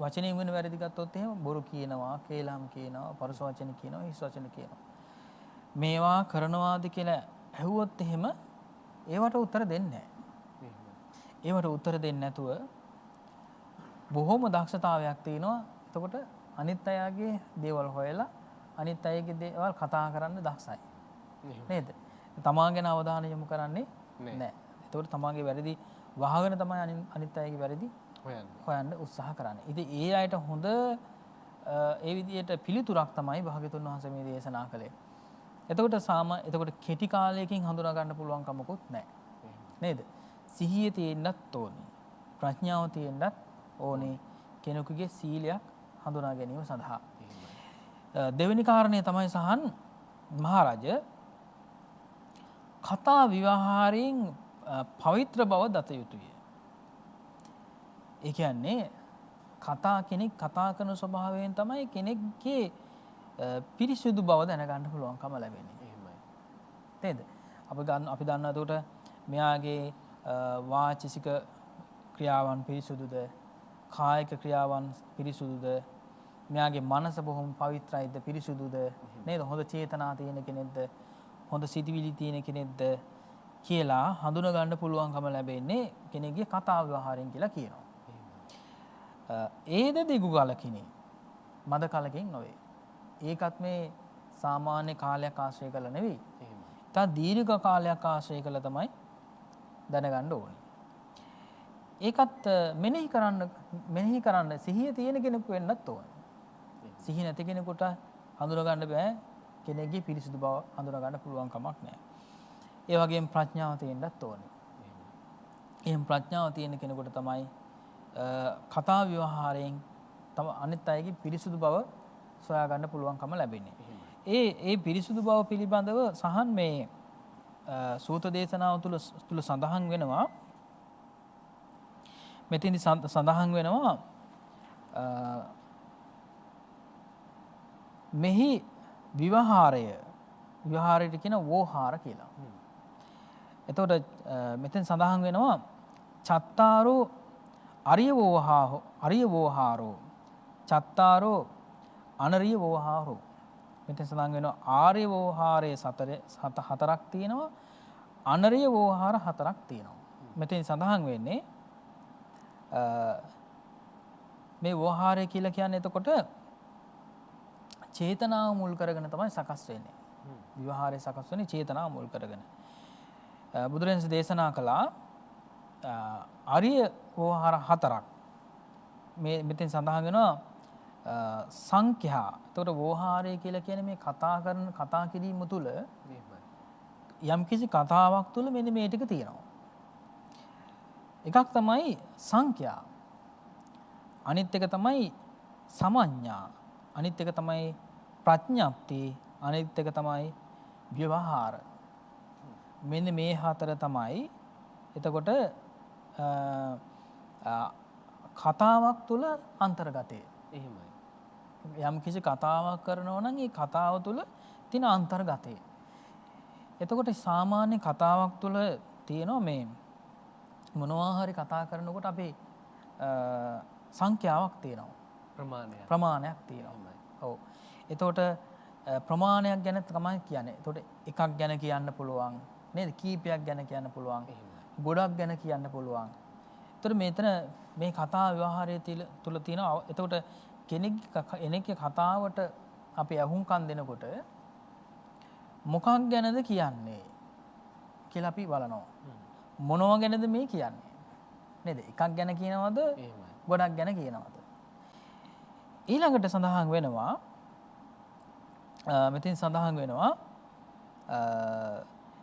වචනෙන් වෙන වැරදි ගත්තොත් එහෙම බොරු කියනවා, කේලම් කියනවා, පරුස වචන කියනවා, හිස් වචන කියනවා. මේවා කරනවාද කියලා ඇහුවොත් එහෙම ඒවට උත්තර දෙන්නේ නැහැ. ඒවට උත්තර දෙන්නේ නැතුව බොහොම දක්ෂතාවයක් තියෙනවා. එතකොට අනිත් අයගේ දේවල් හොයලා අනිත් අයගේ දේවල් කතා කරන්න දක්ෂයි. නේද? තමා ගැන අවධානය යොමු කරන්නේ නැහැ. එතකොට තමාගේ වැරදි වහගෙන තමයි අනිත් අයගේ වැරදි හොයන්න උත්සාහ කරන්නේ. ඉතින් ඒ අයට හොඳ ඒ විදිහට පිළිතුරක් තමයි භාග්‍යතුන් වහන්සේ මේ දේශනා කළේ. එතකොට කෙටි කාලයකින් හඳුනා ගන්න පුළුවන් කමකුත් නැහැ. නේද? සිහිය තියෙන්නත් ඕනේ. ප්‍රඥාව තියෙන්නත් ඕනේ කෙනෙකුගේ සීලයක් හඳුනා ගැනීම සඳහා. දෙවෙනි කාරණය තමයි සහන් මහරජ කතා විවහාරයෙන් පවිත්‍ර බව දත යුතුය. ඒ කියන්නේ කෙනෙක් කතා කරන ස්වභාවයෙන් තමයි කෙනෙක්ගේ පිරිසිදු බව දැනගන්න පුළුවන්කම ලැබෙන්නේ. එහෙමයි. නේද? අපි දන්නා එතකොට මෙයාගේ වාචික ක්‍රියාවන් පිරිසුදුද, කායික ක්‍රියාවන් පිරිසුදුද, මෙයාගේ මනස බොහොම පවිත්‍රයිද, පිරිසුදුද, නේද? හොඳ චේතනා තියෙන කෙනෙක්ද, හොඳ සිතිවිලි තියෙන කෙනෙක්ද කියලා හඳුනා ගන්න පුළුවන්කම ලැබෙන්නේ කෙනෙක්ගේ කතා ව්‍යවහාරයෙන් කියලා කියනවා. ඒද දිගු කලකිනේ මද කලකින් නොවේ. ඒකත් මේ සාමාන්‍ය කාලයක් ආශ්‍රය කළ නෙවෙයි. තා දීර්ඝ කාලයක් ආශ්‍රය කළ තමයි දැනගන්න ඕනේ. ඒකත් මෙනෙහි කරන්න සිහිය තියෙන කෙනෙකු වෙන්නත් ඕනේ. සිහිය නැති කෙනෙකුට හඳුනා ගන්න බෑ. කෙනෙක්ගේ පිරිසිදු බව හඳුනා ගන්න පුළුවන් කමක් නැහැ. ඒ වගේම ප්‍රඥාව තියෙන්නත් ඕනේ. එහෙනම් ප්‍රඥාව තියෙන කෙනෙකුට තමයි කතා ව්‍යවහාරයෙන් තම අනිත් අයගේ පිරිසුදු බව සොයා ගන්න පුළුවන්කම ලැබෙන්නේ. ඒ පිරිසුදු බව පිළිබඳව සහන් මේ සූත්‍ර දේශනාව තුල සඳහන් වෙනවා. මෙතෙන්දි සඳහන් වෙනවා මෙහි විවහාරයට කියන වෝහාර කියලා. එතකොට මෙතෙන් සඳහන් වෙනවා චත්තාරෝ අරිය වෝහාරෝ චත්තාරෝ අනරිය වෝහාරෝ. මෙතෙන් සඳහන් වෙනවා ආර්ය වෝහාරයේ හතරක් තියෙනවා, අනරිය වෝහාර හතරක් තියෙනවා. මෙතෙන් සඳහන් වෙන්නේ මේ වෝහාරය කියලා කියන්නේ එතකොට චේතනාව මුල් කරගෙන තමයි සකස් වෙන්නේ. විවහාරය සකස් වෙන්නේ චේතනාව මුල් කරගෙන. බුදුරජාණන් දේශනා කළා ආර්ය වෝහාර හතරක්. මෙතෙන් සඳහන් වෙනවා සංඛ්‍යා. එතකොට වෝහාරය කියලා කියන්නේ මේ කතා කිරීම තුළ යම්කිසි කතාවක් තුළ මෙන්න මේ ටික තියෙනවා. එකක් තමයි සංඛ්‍යා. අනිත් එක තමයි සමඤ්ඤා අනිත් එක තමයි ප්‍රඥප්ති අනිත් එක තමයි ව්‍යවහාර. මෙන්න මේ හතර තමයි එතකොට කතාවක් තුළ අන්තර්ගතය. එහෙමයි. යම් කිසි කතාවක් කරනවා නම් ඒ කතාව තුළ තියෙන අන්තර්ගතය. එතකොට සාමාන්‍ය කතාවක් තුළ තියෙනවා මේ මොනවා හරි කතා කරනකොට අපි සංඛ්‍යාවක් තියෙනවා. ප්‍රමාණයක් තියෙනවා. ඔව්. එතකොට ප්‍රමාණයක් ගැන තමයි කියන්නේ. එතකොට එකක් ගැන කියන්න පුළුවන් නේද? කීපයක් ගැන කියන්න පුළුවන්. ගොඩක් ගැන කියන්න පුළුවන්. එතකොට මෙතන මේ කතා ව්‍යවහාරයේ තුල තියෙනවා. එතකොට කෙනෙක්ගේ කතාවට අපි අහුම්කම් දෙනකොට මොකක් ගැනද කියන්නේ කියලා අපි බලනවා. මොනවා ගැනද මේ කියන්නේ? නේද? එකක් ගැන කියනවද? ගොඩක් ගැන කියනවද? ඊළඟට සඳහන් වෙනවා මෙතෙන් සඳහන් වෙනවා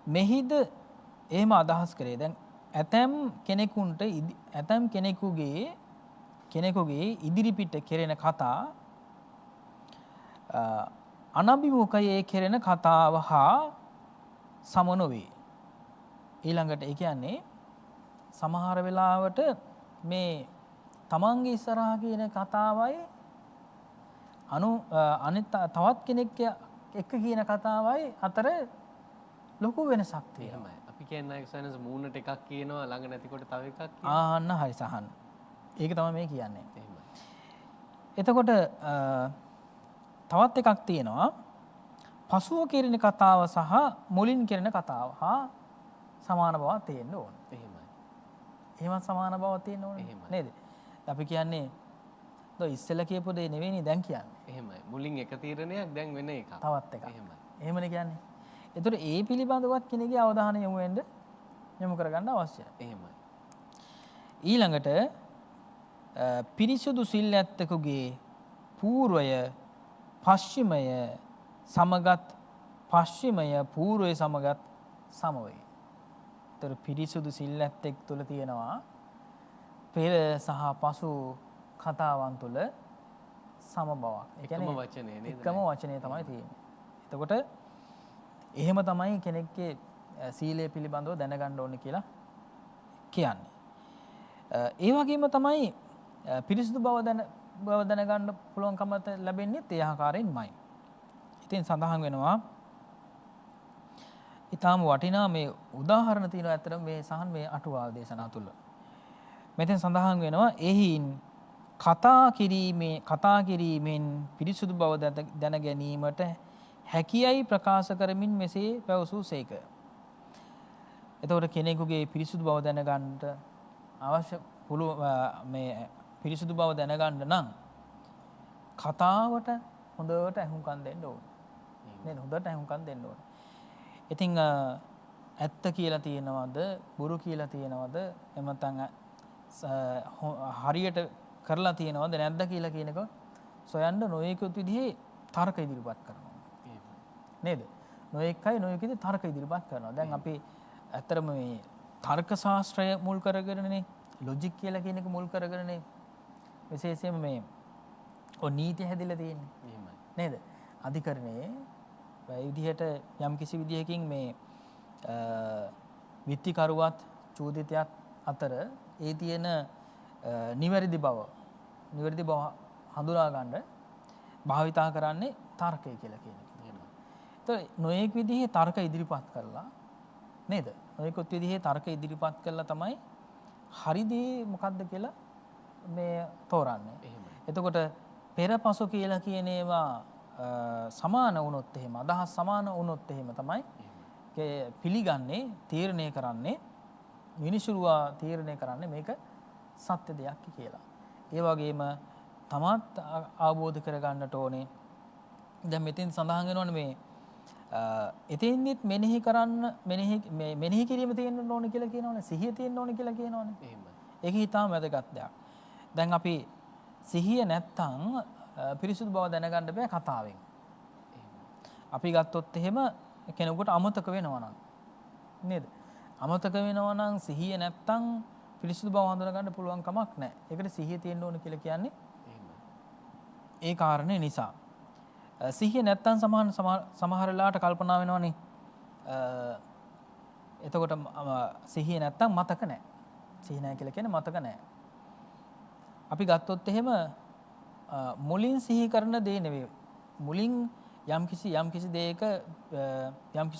මෙහිද එහෙම අදහස් කරේ. දැන් ඇතැම් කෙනෙකුගේ ඉදිරිපිට කෙරෙන කතා අනභිමුඛයේ කෙරෙන කතාව හා සම නොවේ. ඊළඟට ඒ කියන්නේ සමහර වෙලාවට මේ තමන්ගේ ඉස්සරහා කියන කතාවයි අනිත් තවත් කෙනෙක් එක්ක කියන කතාවයි අතර ලොකු වෙනසක් තියෙනවා. අපි කියන්නේ සයන්ස් මූණට එකක් කියනවා ළඟ නැතිකොට තව එකක් කියනවා. ආන්න හරි සහන්. ඒක තමයි මේ කියන්නේ. එතකොට තවත් එකක් තියෙනවා පසුව කෙරෙන කතාව සහ මුලින් කෙරෙන කතාව හා සමාන බවක් තියෙන්න ඕන. එහෙමයි. එහෙමත් සමාන බවක් තියෙන්න ඕන නේද? අපි කියන්නේ ඉස්සෙල්ලා කියපු දේ නෙවෙයිනේ දැන් කියන්නේ. එහෙමයි. මුලින් එක තීරණයක් දැන් වෙන එකක්. තවත් එකක්. එහෙමයි. එහෙමනේ කියන්නේ. ඒතර ඒ පිළිබඳවත් කෙනෙක්ගේ අවධානය යොමු කරගන්න අවශ්‍යයි. එහෙමයි. ඊළඟට පිරිසුදු සිල් ඇත්තෙකුගේ పూర్වය පශ්චිමය සමගත් పూర్වය සමගත් සම වේ. ඒතර පිරිසුදු සිල් ඇත්තෙක් තුල තියෙනවා පෙර සහ පසු කතාවන් තුළ සම බවක්. ඒ කියන්නේ එකම වචනේ තමයි තියෙන්නේ. එතකොට එහෙම තමයි කෙනෙක්ගේ සීලය පිළිබඳව දැනගන්න ඕනේ කියලා කියන්නේ. ඒ වගේම තමයි පිරිසුදු බව දැනගන්න පුළුවන්කම ලැබෙන්නේ ඒ ආකාරයෙන්මයි. ඉතින් සඳහන් වෙනවා ඊටාම වටිනා මේ උදාහරණ තියෙනවා ඇත්තටම මේ සහන් මේ අටුවා දේශනා තුළ. මෙතෙන් සඳහන් වෙනවා එහින් කතා කිරීමෙන් පිරිසුදු බව දැන ගැනීමට හැකියයි ප්‍රකාශ කරමින් මෙසේ පැවසූසේක. එතකොට කෙනෙකුගේ පිරිසුදු බව දැනගන්නට අවශ්‍ය මේ පිරිසුදු බව දැනගන්න නම් කතාවට හොඳට ඇහුම්කන් දෙන්න ඕන. නේද? හොඳට ඇහුම්කන් දෙන්න ඕන. ඉතින් ඇත්ත කියලා තියෙනවද, බොරු කියලා තියෙනවද, එහෙම නැත්නම් හරියට කරලා තියෙනවද නැද්ද කියලා කියනක සොයන්න නොයෙකුත් විදිහේ තර්ක ඉදිරිපත් කරනවා. නේද? නොයෙක් අය නොයෙක් විදිහේ තර්ක ඉදිරිපත් කරනවා. දැන් අපි ඇත්තටම මේ තර්ක ශාස්ත්‍රය මුල් කරගෙනනේ ලොජික් කියලා කියන එක මුල් කරගෙනනේ විශේෂයෙන්ම මේ නීති හැදිලා තියෙන්නේ. එහෙමයි. නේද? අධිකරණයේ ඒ විදිහට යම් කිසි විදිහකින් මේ විත්තිකරුවත් චෝදිතයත් අතර ඒ තියෙන නිවැරදි බව හඳුනා ගන්න භාවිතා කරන්නේ තර්කය කියලා කියන එක. ඒතකොට නොයෙක් විදිහේ තර්ක ඉදිරිපත් කරලා නේද? නොයෙකුත් විදිහේ තර්ක ඉදිරිපත් කළා තමයි හරි දේ මොකද්ද කියලා මේ තෝරන්නේ. එතකොට පෙරපසු කියලා කියන ඒවා සමාන වුණොත් එහෙම අදහස් සමාන වුණොත් එහෙම තමයි පිළිගන්නේ තීරණය කරන්නේ විනිසුරුවා තීරණය කරන්නේ මේක සත්‍ය දෙයක් කියලා. ඒ වගේම තමත් අවබෝධ කරගන්නට ඕනේ. දැන් මෙතෙන් සඳහන් වෙනවනේ මේ එතෙන්දිත් මෙනෙහි කිරීම තියෙන්න ඕනේ කියලා කියනවනේ. සිහිය තියෙන්න ඕනේ කියලා කියනවනේ. එහෙමයි. ඒක ඊටාම වැදගත් දෙයක්. දැන් අපි සිහිය නැත්තම් පිරිසුදු බව දැනගන්න බෑ කතාවෙන්. අපි ගත්තොත් එහෙම කෙනෙකුට අමතක වෙනවා නම් නේද? අමතක වෙනවා නම් සිහිය නැත්තම් පිරිසුදු බව හඳුනා ගන්න පුළුවන් කමක් නැහැ. ඒකට සිහිය තියෙන්න ඕන කියලා කියන්නේ ඒ කාරණේ නිසා. සිහිය නැත්තම් සමහර වෙලාවට කල්පනා වෙනවනේ. එතකොට සිහිය නැත්තම් මතක නැහැ. සිහිය නැහැ කියලා කියන්නේ මතක නැහැ. අපි ගත්තොත් එහෙම මුලින් සිහි කරන දේ නෙවෙයි. මුලින් යම්කිසි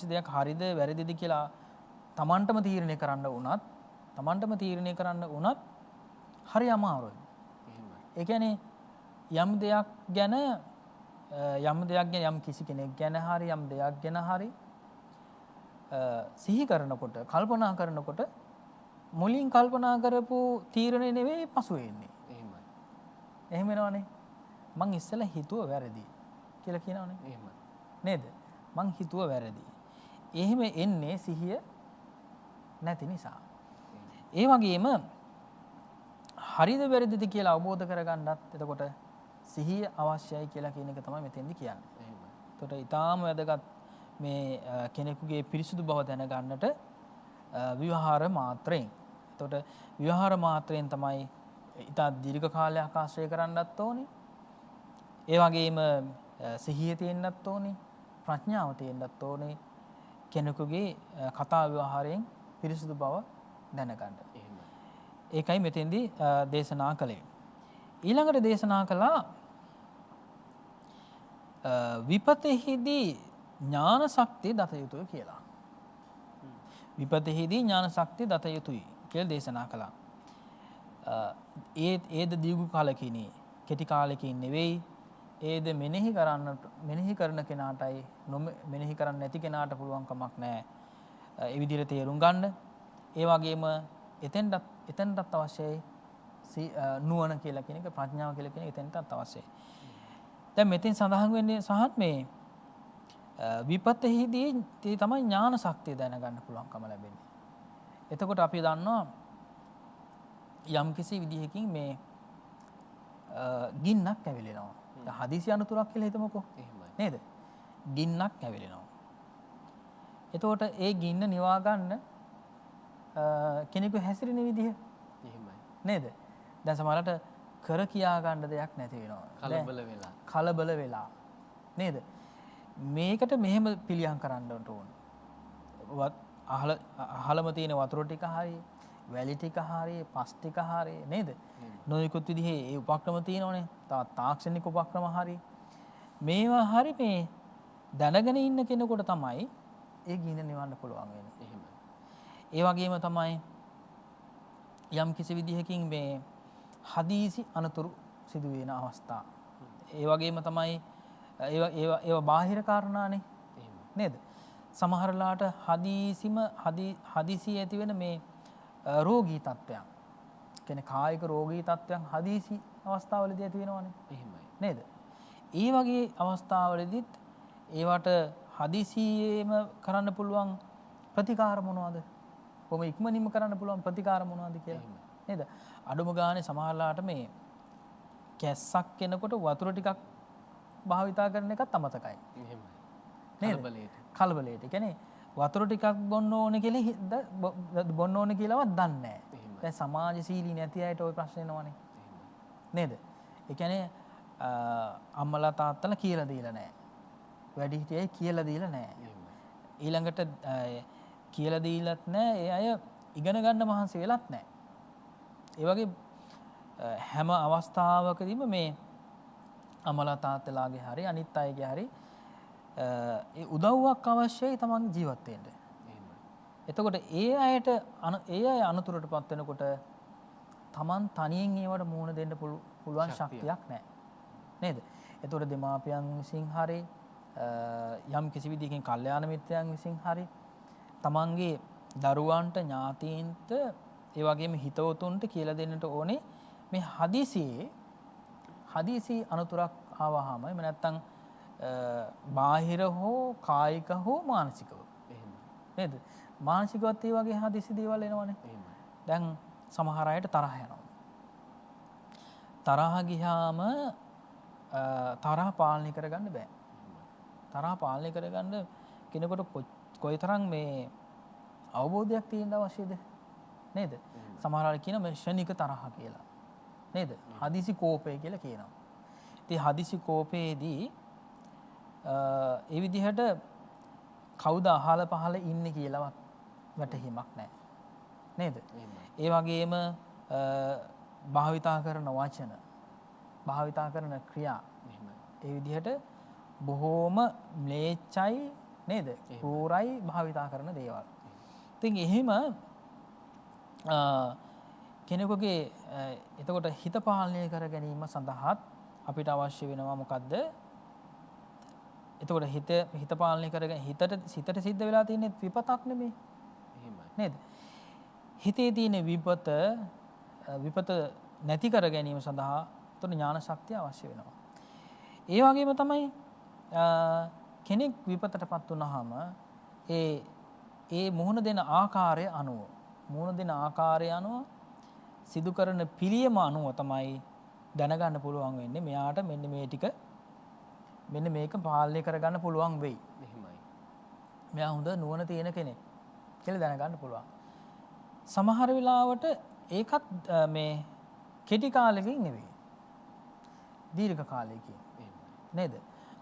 දෙයක් හරිද වැරදිද කියලා තමන්ටම තීරණය කරන්න වුණත් හරි අමාරුයි. ඒ කියන්නේ යම් දෙයක් ගැන යම් කිසි කෙනෙක් ගැන හරි යම් දෙයක් ගැන හරි සිහි කරනකොට කල්පනා කරනකොට මුලින් කල්පනා කරපු තීරණය නෙවෙයි පසු වෙන්නේ. එහෙම වෙනවනේ. මං ඉස්සෙල්ලා හිතුව වැරදි කියලා කියනවනේ. එහෙමයි. නේද? මං හිතුව වැරදි. එහෙම එන්නේ සිහිය නැති නිසා. ඒ වගේම හරිද වැරදිද කියලා අවබෝධ කරගන්නත් එතකොට සිහිය අවශ්‍යයි කියලා කියන එක තමයි මෙතෙන්දි කියන්නේ. එහෙමයි. එතකොට ඊටාම වැදගත් මේ කෙනෙකුගේ පිරිසුදු බව දැනගන්නට විවහාර මාත්‍රයෙන්. එතකොට විවහාර මාත්‍රයෙන් තමයි ඉතා දීර්ඝ කාලයක් ආශ්‍රය කරන්නත් ඕනේ. ඒ වගේම සිහිය තියෙන්නත් ඕනේ, ප්‍රඥාව තියෙන්නත් ඕනේ. කෙනෙකුගේ කතා ව්‍යවහාරයෙන් පිරිසුදු බව දැනගන්න. ඒකයි මෙතෙන්දී දේශනා කළේ. ඊළඟට දේශනා කළා විපතෙහිදී ඥාන ශක්තිය දත යුතුය කියලා. විපතෙහිදී ඥාන ශක්තිය දත යුතුයි කියලා දේශනා කළා. ඒද දීර්ඝ කාලකිනේ කෙටි කාලෙකින් නෙවෙයි. ඒද මෙනෙහි කරන කෙනාටයි මෙනෙහි කරන්නේ නැති කෙනාට පුළුවන් කමක් නැහැ. ඒ විදිහට තේරුම් ගන්න. ඒ වගේම එතෙන්ටත් අවශ්‍යයි නුවණ කියලා කියන එක, ප්‍රඥාව කියලා කියන එක එතෙන්ටත් අවශ්‍යයි. දැන් මෙතෙන් සඳහන් වෙන්නේ සහත් මේ විපතෙහිදී තමයි ඥාන ශක්තිය දැනගන්න පුළුවන්කම ලැබෙන්නේ. එතකොට අපි දන්නවා යම් කිසි විදිහකින් මේ ගින්නක් ඇවිලෙනවා. හදිසි අනතුරක් කියලා හිතමුකෝ. නේද? ගින්නක් ඇවිලෙනවා. එතකොට ඒ ගින්න නිවා ගන්න කෙනෙකු හැසිරෙන විදිහ එහෙමයි. නේද? දැන් සමහරවිට කර කියා ගන්න දෙයක් නැති වෙනවා. කලබල වෙලා. නේද? මේකට මෙහෙම පිළියම් කරන්න ඕන. අහලම තියෙන වතුර ටික හරි, වැලි ටික හරි, පස් ටික හරි නේද? නොයෙකුත් විදිහේ ඒ උපක්‍රම තියෙනවනේ. තවත් තාක්ෂණික උපක්‍රම හරි. මේවා හරි මේ දැනගෙන ඉන්න කෙනෙකුට තමයි ඒ ගින්න නිවන්න පුළුවන් වෙන්නේ. එහෙමයි. ඒ වගේම තමයි යම් කිසි විදිහකින් මේ හදිසි අනතුරු සිදු වෙන අවස්ථා. ඒ වගේම තමයි ඒවා බාහිර කාරණානේ. නේද? සමහරලාට හදිසි ඇති වෙන මේ රෝගී තත්ත්වයන්. කියන්නේ කායික රෝගී තත්ත්වයන් හදිසි අවස්ථාවලදී ඇති වෙනවනේ. එහෙමයි. නේද? ඒ වගේ අවස්ථාවලදීත් ඒවට හදිසියෙම කරන්න පුළුවන් ප්‍රතිකාර මොනවද? කොහොම ඉක්මනින්ම කරන්න පුළුවන් ප්‍රතිකාර මොනවද කියලා. නේද? අඩුම ගානේ සමහරලාට මේ කැස්සක් කෙනකොට වතුර ටිකක් භාවිතා කරන එකත් අමතකයි. එහෙමයි. නේද? කලබලයට. ඒ කියන්නේ වතුර ටිකක් බොන්න ඕනේ කියලාවත් දන්නේ නැහැ. දැන් සමාජශීලී නැති අයට ওই ප්‍රශ්නේ එනවනේ. නේද? ඒ කියන්නේ අම්මලා තාත්තලා කියලා දීලා නැහැ. වැඩිහිටියයි කියලා දීලා නැහැ. ඊළඟට කියලා දීලත් නැහැ. ඒ අය ඉගෙන ගන්න මහන්සි වෙලත් නැහැ. ඒ වගේ හැම අවස්ථාවකදීම මේ අම්මලා තාත්තලාගේ හරි අනිත් අයගේ හරි ඒ උදව්වක් අවශ්‍යයි තමන්ගේ ජීවත් වෙන්න. එතකොට ඒ අය අනතුරටපත් වෙනකොට තමන් තනියෙන් ඒවට මුහුණ දෙන්න පුළුවන් ශක්තියක් නැහැ. නේද? එතකොට දෙමාපියන් විසින් හරි යම් කිසි විදිහකින් කල්යාණ මිත්‍රයන් විසින් හරි තමන්ගේ දරුවන්ට ඥාතීන්ට ඒ වගේම හිතවතුන්ට කියලා දෙන්නට ඕනේ මේ හදිසි අනතුරක් ආවහම එහෙම නැත්නම් බාහිර හෝ කායික හෝ මානසිකව. එහෙම. නේද? මානසිකවත් ඒ වගේ හදිසි දේවල් එනවනේ. එහෙමයි. දැන් සමහර අයට තරහ යනවා. තරහ ගියාම තරහ පාලනය කරගන්න බෑ. තරහ පාලනය කරගන්න කෙනෙකුට කොයිතරම් මේ අවබෝධයක් තියෙන්න අවශ්‍යද? නේද? සමහර අය කියන මේ ෂණික තරහ කියලා. නේද? හදිසි කෝපය කියලා කියනවා. ඉතින් හදිසි කෝපයේදී ඒ විදිහට කවුද අහල පහල ඉන්නේ කියලාවත් වැටහීමක් නැහැ. නේද? ඒ වගේම භාවිතා කරන වචන, භාවිතා කරන ක්‍රියා ඒ විදිහට බොහෝම ම්ලේච්ඡයි නේද? කෝරයි භාවිතා කරන දේවල්. ඉතින් එහෙම කෙනෙකුගේ එතකොට හිත පාලනය කර ගැනීම සඳහාත් අපිට අවශ්‍ය වෙනවා මොකද්ද? එතකොට හිත පාලනය කරගෙන හිතට සිද්ධ වෙලා තියෙන විපතක් නෙමෙයි. නේද? හිතේ තියෙන විපත නැති කර ගැනීම සඳහා එතකොට ඥාන ශක්තිය අවශ්‍ය වෙනවා. ඒ වගේම තමයි කෙනෙක් විපතටපත් වුනහම ඒ මුහුණ දෙන ආකාරය අනුව සිදු කරන පිළියම අනුව තමයි දැනගන්න පුළුවන් වෙන්නේ මෙයාට මෙන්න මේ ටික මෙන්න මේක පාලනය කරගන්න පුළුවන් වෙයි. එහෙමයි. මෙයා හොඳ නුවණ තියෙන කෙනෙක් කියලා දැනගන්න පුළුවන්. සමහර වෙලාවට ඒකත් මේ කෙටි කාලෙකින් නෙවෙයි. දීර්ඝ කාලයකින්. නේද?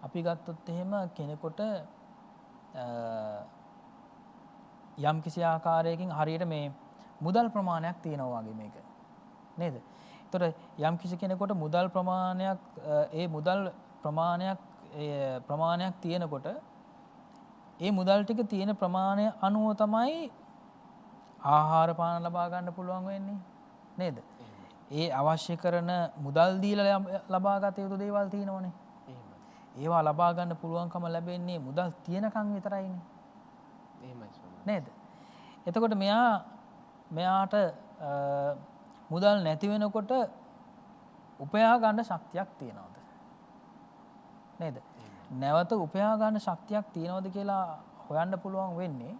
අපි ගත්තොත් එහෙම කෙනෙකුට යම් කිසි ආකාරයකින් හරියට මේ මුදල් ප්‍රමාණයක් තියෙනවා වගේ මේක. නේද? ඒතකොට යම් කිසි කෙනෙකුට මුදල් ප්‍රමාණයක් ප්‍රමාණයක් තියෙනකොට ඒ මුදල් ටික තියෙන ප්‍රමාණය අනුව තමයි ආහාර පාන ලබා ගන්න පුළුවන් වෙන්නේ. නේද? ඒ අවශ්‍ය කරන මුදල් දීලා ලබා ගත යුතු දේවල් තියෙනවනේ. ඒවා ලබා ගන්න පුළුවන්කම ලැබෙන්නේ මුදල් තියෙනකන් විතරයිනේ. එහෙමයි. නේද? එතකොට මෙයාට මුදල් නැති වෙනකොට උපයා ගන්න ශක්තියක් තියනවද? නේද? නැවත උපයා ගන්න ශක්තියක් තියනවද කියලා හොයන්න පුළුවන් වෙන්නේ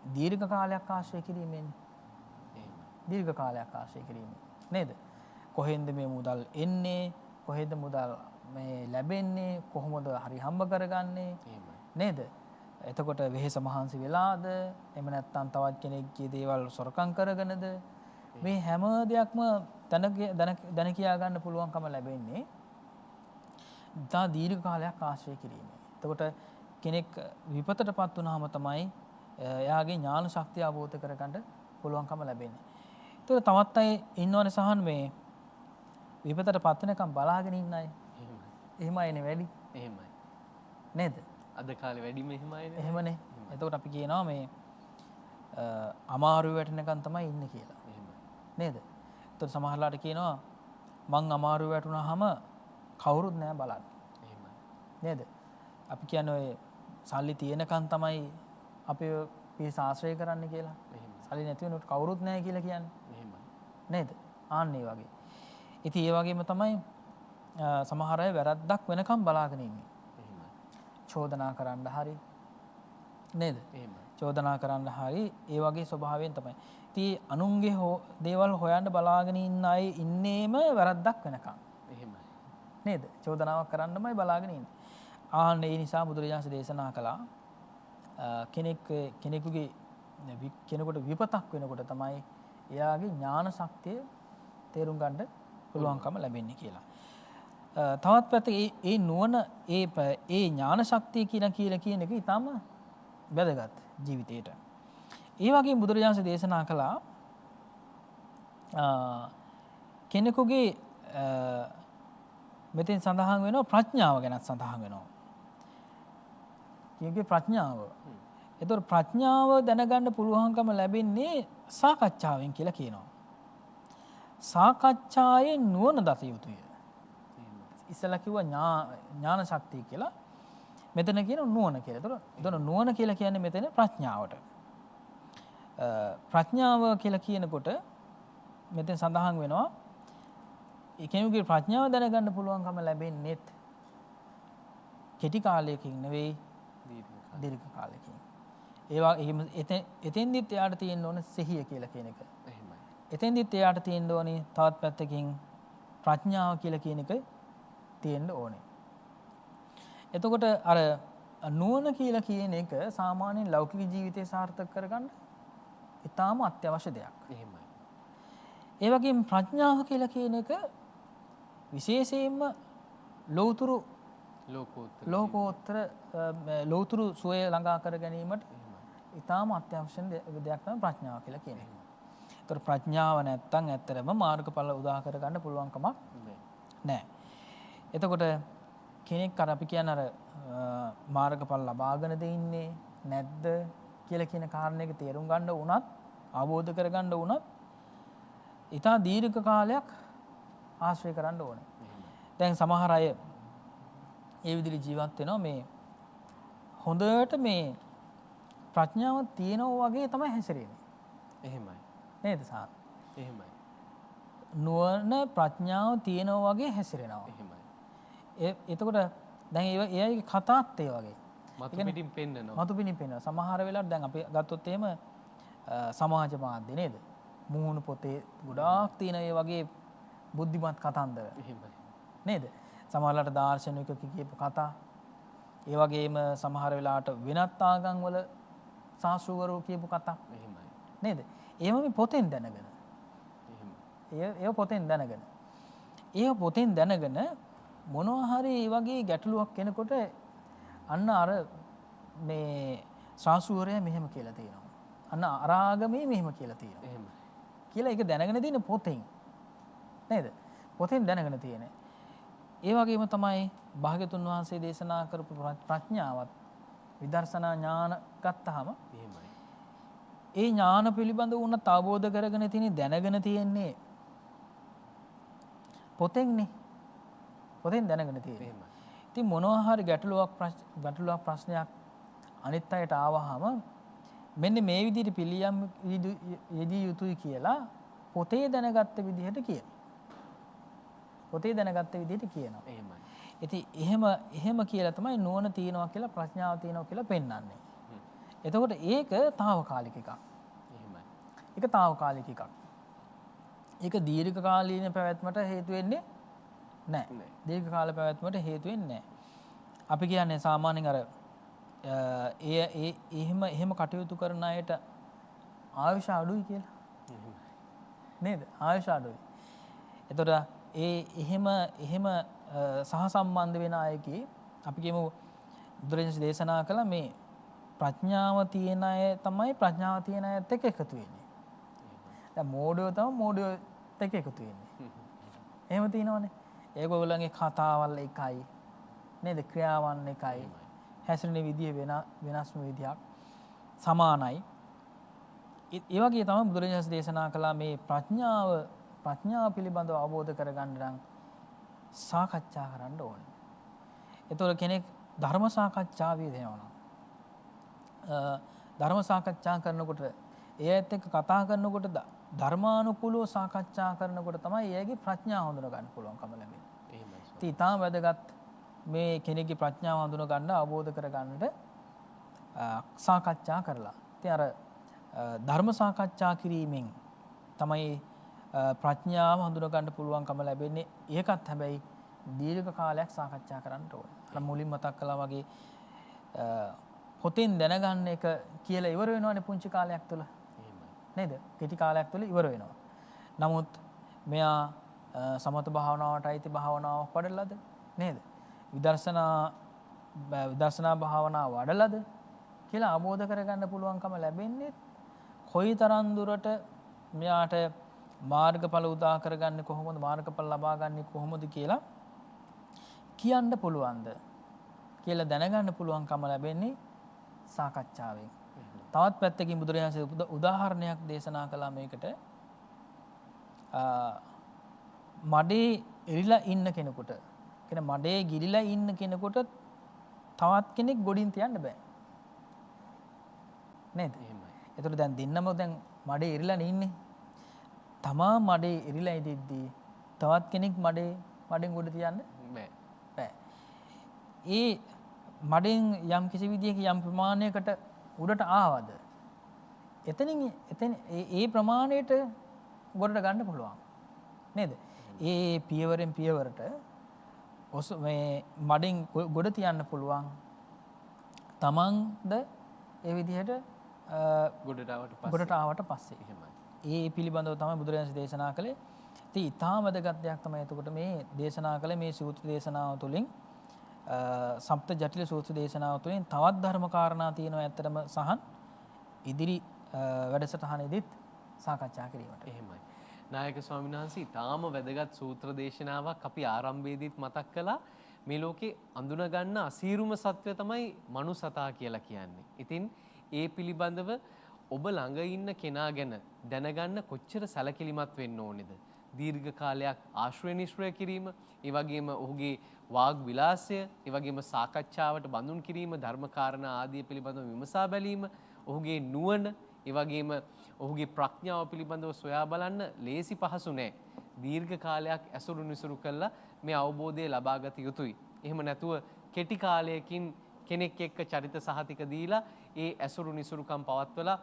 දීර්ඝ කාලයක් ආශ්‍රය කිරීමෙන්. දීර්ඝ කාලයක් ආශ්‍රය කිරීමෙන්. නේද? කොහෙන්ද මේ මුදල් එන්නේ? කොහෙද මුදල් මේ ලැබෙන්නේ? කොහොමද හරි හම්බ කරගන්නේ? නේද? එතකොට වෙහෙස මහන්සි වෙලාද? එහෙම නැත්නම් තවත් කෙනෙක්ගේ දේවල් සොරකම් කරගෙනද? මේ හැම දෙයක්ම දැන කියා ගන්න පුළුවන්කම ලැබෙන්නේ තා දීර්ඝ කාලයක් ආශ්‍රය කිරීමෙන්. එතකොට කෙනෙක් විපතටපත් වුනහම තමයි එයාගේ ඥාන ශක්තිය අවබෝධ කරගන්න පුළුවන්කම ලැබෙන්නේ. ඒතකොට තවත් අය ඉන්නවනේ සහන් මේ විපතටපත් වෙනකම් බලාගෙන ඉන්න අය. එහෙමයිනේ වැඩි. එහෙමයි. නේද? අද කාලේ වැඩිම එහෙමයිනේ. එහෙමනේ. එතකොට අපි කියනවා මේ අමාරු වැටෙනකන් තමයි ඉන්නේ කියලා. නේද? එතකොට සමහරලාට කියනවා මං අමාරු වැටුනහම කවුරුත් නෑ බලන්න. එහෙමයි. නේද? අපි කියන්නේ ඔය සල්ලි තියෙනකන් තමයි අපි ආශ්‍රය කරන්න කියලා. සල්ලි නැති වෙනකොට කවුරුත් නෑ කියලා කියන්නේ. එහෙමයි. නේද? ආන්න ඒ වගේ. ඉතින් ඒ වගේම තමයි සමහර අය වැරද්දක් වෙනකම් බලාගෙන ඉන්නේ. එහෙමයි. චෝදනා කරන්න හරි. නේද? එහෙමයි. චෝදනා කරන්න හරි ඒ වගේ ස්වභාවයෙන් තමයි. ඉතින් අනුන්ගේ දේවල් හොයන්න බලාගෙන ඉන්න අය ඉන්නේම වැරද්දක් වෙනකම්. එහෙමයි. නේද? චෝදනාවක් කරන්නමයි බලාගෙන ඉන්නේ. ආන්න ඒ නිසා බුදුරජාණන් දේශනා කළා කෙනෙකුට විපතක් වෙනකොට තමයි එයාගේ ඥාන ශක්තිය තේරුම් ගන්න පුළුවන්කම ලැබෙන්නේ කියලා. තවත් පැත්තක ඒ නුවණ ඒ ඥාන ශක්තිය කියන එක ඊටම වැදගත් ජීවිතේට. ඒ වගේම බුදුරජාණන් දේශනා කළා කෙනෙකුගේ මෙතෙන් සඳහන් වෙනවා ප්‍රඥාව ගැනත් සඳහන් වෙනවා. කෙනෙකුගේ ප්‍රඥාව. ඒතකොට ප්‍රඥාව දැනගන්න පුළුවන්කම ලැබෙන්නේ සාකච්ඡාවෙන් කියලා කියනවා. සාකච්ඡායෙන් නුවණ දත යුතුය. ඉස්සලා කිව්වා ඥාන ශක්තිය කියලා. මෙතන කියන නුවණ කියලා. ඒතකොට නුවණ කියලා කියන්නේ මෙතන ප්‍රඥාවට. ප්‍රඥාව කියලා කියනකොට මෙතෙන් සඳහන් වෙනවා කෙනෙකුගේ ප්‍රඥාව දැනගන්න පුළුවන්කම ලැබෙන්නේ කෙටි කාලයකින් නෙවෙයි දීර්ඝ කාලයකින්. ඒවා එතෙන්දිත් එයාට තියෙන්න ඕනේ සිහිය කියලා කියන එක. එහෙමයි. එතෙන්දිත් එයාට තියෙන්න ඕනේ තවත් පැත්තකින් ප්‍රඥාව කියලා කියන එක තියෙන්න ඕනේ. එතකොට අර නුවණ කියලා කියන එක සාමාන්‍යයෙන් ලෞකික ජීවිතය සාර්ථක කරගන්න ඉතාම අත්‍යවශ්‍ය දෙයක්. එහෙමයි. ඒ වගේම ප්‍රඥාව කියලා කියන එක විශේෂයෙන්ම ලෝතුරු ලෝකෝත්තර ලෝතුරු සුවය ළඟා කර ගැනීමට ඉතාම අත්‍යවශ්‍ය දෙයක් තමයි ප්‍රඥාව කියලා කියන්නේ. ඒතර ප්‍රඥාව නැත්තම් ඇත්තටම මාර්ගඵල උදා කර ගන්න පුළුවන් කමක් නැහැ. එතකොට කෙනෙක් අර අපි කියන්නේ අර මාර්ගඵල ලබාගෙනද ඉන්නේ නැද්ද කියලා කියන කාරණේක තේරුම් ගන්න උනත් අවබෝධ කර ගන්න උනත් ඉතා දීර්ඝ කාලයක් ආශ්‍රය කරන්න ඕනේ. දැන් සමහර අය ඒ විදිහට ජීවත් වෙනවා මේ හොඳට මේ ප්‍රඥාව තියෙනවා වගේ තමයි හැසිරෙන්නේ. එහෙමයි. නේද සාත්? එහෙමයි. නුවණ ප්‍රඥාව තියෙනවා වගේ හැසිරෙනවා. එහෙමයි. එතකොට දැන් ඒයි කතාත් ඒ වගේ. මතු පිටින් පෙන්නනවා. මතු පිටින් පෙන්නනවා. සමහර වෙලාවට දැන් අපි ගත්තොත් එහෙම සමාජ මාධ්‍ය නේද? මුහුණු පොතේ ගොඩාක් තියෙන ඒ වගේ බුද්ධිමත් කතන්දර. එහෙමයි. නේද? සමහරවිට දාර්ශනිකයෙකු කියපු කතා. ඒ වගේම සමහර වෙලාවට වෙනත් ආගම් වල ශාස්ත්‍රවරු කියපු කතා. එහෙමයි. නේද? ඒව මේ පොතෙන් දැනගෙන. එහෙමයි. ඒව පොතෙන් දැනගෙන. ඒව පොතෙන් දැනගෙන මොනවා හරි ඒ වගේ ගැටලුවක් එනකොට අන්න අර මේ ශාස්ත්‍රවරයා මෙහෙම කියලා තියෙනවා. අන්න අර ආගමේ මෙහෙම කියලා තියෙනවා. එහෙමයි. කියලා ඒක දැනගෙන තියෙන පොතෙන්. නේද? පොතෙන් දැනගෙන තියෙන. ඒ වගේම තමයි භාග්‍යතුන් වහන්සේ දේශනා කරපු ප්‍රඥාවත් විදර්ශනා ඥාන ගත්තාම එහෙමයි. ඒ ඥාන පිළිබඳ වුණ අවබෝධ කරගෙන තියෙන දැනගෙන තියෙන්නේ පොතෙන්නේ. පොතෙන් දැනගෙන තියෙන්නේ. එහෙමයි. ඉතින් මොනවා හරි ගැටලුවක් ප්‍රශ්නයක් අනිත් අයට ආවහම මෙන්න මේ විදිහට පිළියම් යෙදිය යුතුයි කියලා පොතේ දැනගත්ත විදිහට කියනවා. පොතේ දැනගත්ත විදිහට කියනවා. එහෙමයි. ඉතින් එහෙම කියලා තමයි නුවණ තියනවා කියලා ප්‍රඥාව තියනවා කියලා පෙන්වන්නේ. එතකොට ඒක తాවකාලික එකක්. එහෙමයි. ඒක తాවකාලික එකක්. ඒක දීර්ඝ කාලීන පැවැත්මට හේතු වෙන්නේ නැහැ. දීර්ඝ කාල පැවැත්මට හේතු වෙන්නේ නැහැ. අපි කියන්නේ සාමාන්‍යයෙන් අර එහෙම කටයුතු කරන අයට ආයුෂ අඩුයි කියලා. නේද? ආයුෂ අඩුයි. එතකොට එහෙම සහසම්බන්ධ වෙන අයකී අපි කියමු බුදුරජාණන් දේශනා කළ මේ ප්‍රඥාව තියෙන අය තමයි ප්‍රඥාව තියෙන අයත් එක්ක එකතු වෙන්නේ. දැන් මෝඩයෝ තමයි මෝඩයෝ එක්ක එකතු වෙන්නේ. එහෙම තියෙනවනේ. ඒගොල්ලන්ගේ කතාවල් එකයි. නේද? ක්‍රියාවන් එකයි. හැසිරෙන විදිය වෙනස්ම විදියක් සමානයි. ඒ වගේ තමයි බුදුරජාණන් දේශනා කළා මේ ප්‍රඥාව පිළිබඳව අවබෝධ කරගන්න නම් සාකච්ඡා කරන්න ඕනේ. ඒතකොට කෙනෙක් ධර්ම සාකච්ඡාවේ දෙනවා. ධර්ම සාකච්ඡා කරනකොට ඒත් එක්ක කතා කරනකොට ධර්මානුකූලව සාකච්ඡා කරනකොට තමයි එයාගේ ප්‍රඥාව හඳුනා ගන්න පුළුවන්කම ලැබෙන්නේ. එහෙමයි. ඉතින් ඊටාම වැදගත් මේ කෙනෙක්ගේ ප්‍රඥාව හඳුනා ගන්න අවබෝධ කරගන්නට සාකච්ඡා කරලා. ඉතින් අර ධර්ම සාකච්ඡා කිරීමෙන් තමයි ප්‍රඥාව හඳුනා ගන්න පුළුවන්කම ලැබෙන්නේ. ඒකත් හැබැයි දීර්ඝ කාලයක් සාකච්ඡා කරන්න ඕනේ. අර මුලින් මතක් කළා වගේ පොතෙන් දැනගන්න එක කියලා ඉවර වෙනවනේ පුංචි කාලයක් තුළ. නේද? කෙටි කාලයක් තුළ ඉවර වෙනවා. නමුත් මෙයා සමත භාවනාවට අයිති භාවනාවක් වඩලාද? නේද? විදර්ශනා භාවනාව වඩලාද කියලා අවබෝධ කරගන්න පුළුවන්කම ලැබෙන්නේ කොයිතරම් දුරට මෙයාට මාර්ගඵල උදා කරගන්නේ කොහොමද, මාර්ගඵල ලබා ගන්නේ කොහොමද කියලා කියන්න පුළුවන්ද කියලා දැනගන්න පුළුවන්කම ලැබෙන්නේ සාකච්ඡාවෙන්. තවත් පැත්තකින් බුදුරජාණන් උදාහරණයක් දේශනා කළා මේකට. මඩේ එරිලා ඉන්න කෙනෙකුට, කියන මඩේ ගිලිලා ඉන්න කෙනෙකුට තවත් කෙනෙක් ගොඩින් තියන්න බෑ. නේද? ඒතර දැන් දෙන්නම දැන් මඩේ එරිලා ඉන්නේ. තමා මඩේ එරිලා ඉදිද්දී තවත් කෙනෙක් මඩෙන් ගොඩ තියන්න බෑ. ඒ මඩෙන් යම් කිසි විදියක යම් ප්‍රමාණයකට උඩට ආවද එතනින් ඒ ප්‍රමාණයට ගොඩට ගන්න පුළුවන්. නේද? ඒ පියවරෙන් පියවරට මේ මඩෙන් ගොඩ තියන්න පුළුවන්. තමන්ද ඒ විදිහට ගොඩට ආවට පස්සේ. ඒ පිළිබඳව තමයි බුදුරජාණන් දේශනා කළේ ඉතින් ඊටාම වැදගත් දෙයක් තමයි එතකොට මේ දේශනා කළ මේ සූත්‍ර දේශනාව තුළින් සප්ත ජටිල සූත්‍ර දේශනාව තුළින් තවත් ධර්ම කාරණා තියෙනවා ඇත්තටම සහන් ඉදිරි වැඩසටහනේදීත් සාකච්ඡා කිරීමට. එහෙමයි. නායක ස්වාමීන් වහන්සේ ඊටාම වැදගත් සූත්‍ර දේශනාවක් අපි ආරම්භයේදීත් මතක් කළා. මේ ලෝකේ අඳුන ගන්න අසීරුම සත්‍ය තමයි මනුසතා කියලා කියන්නේ. ඉතින් ඒ පිළිබඳව ඔබ ළඟ ඉන්න කෙනා ගැන දැනගන්න කොච්චර සැලකිලිමත් වෙන්න ඕනේද? දීර්ඝ කාලයක් ආශ්‍රය නිශ්‍රය කිරීම, ඒ වගේම ඔහුගේ වාග් විලාසය, ඒ වගේම සාකච්ඡාවට බඳුන් කිරීම, ධර්මකාරණා ආදී පිළිබඳව විමසා බැලීම, ඔහුගේ නුවණ, ඒ වගේම ඔහුගේ ප්‍රඥාව පිළිබඳව සොයා බලන්න ලේසි පහසු නෑ. දීර්ඝ කාලයක් ඇසුරු නිසුරු කළා මේ අවබෝධය ලබාගත යුතුයි. එහෙම නැතුව කෙටි කාලයකින් කෙනෙක් එක්ක චරිත සහතික දීලා ඒ ඇසුරු නිසුරුකම් පවත්වලා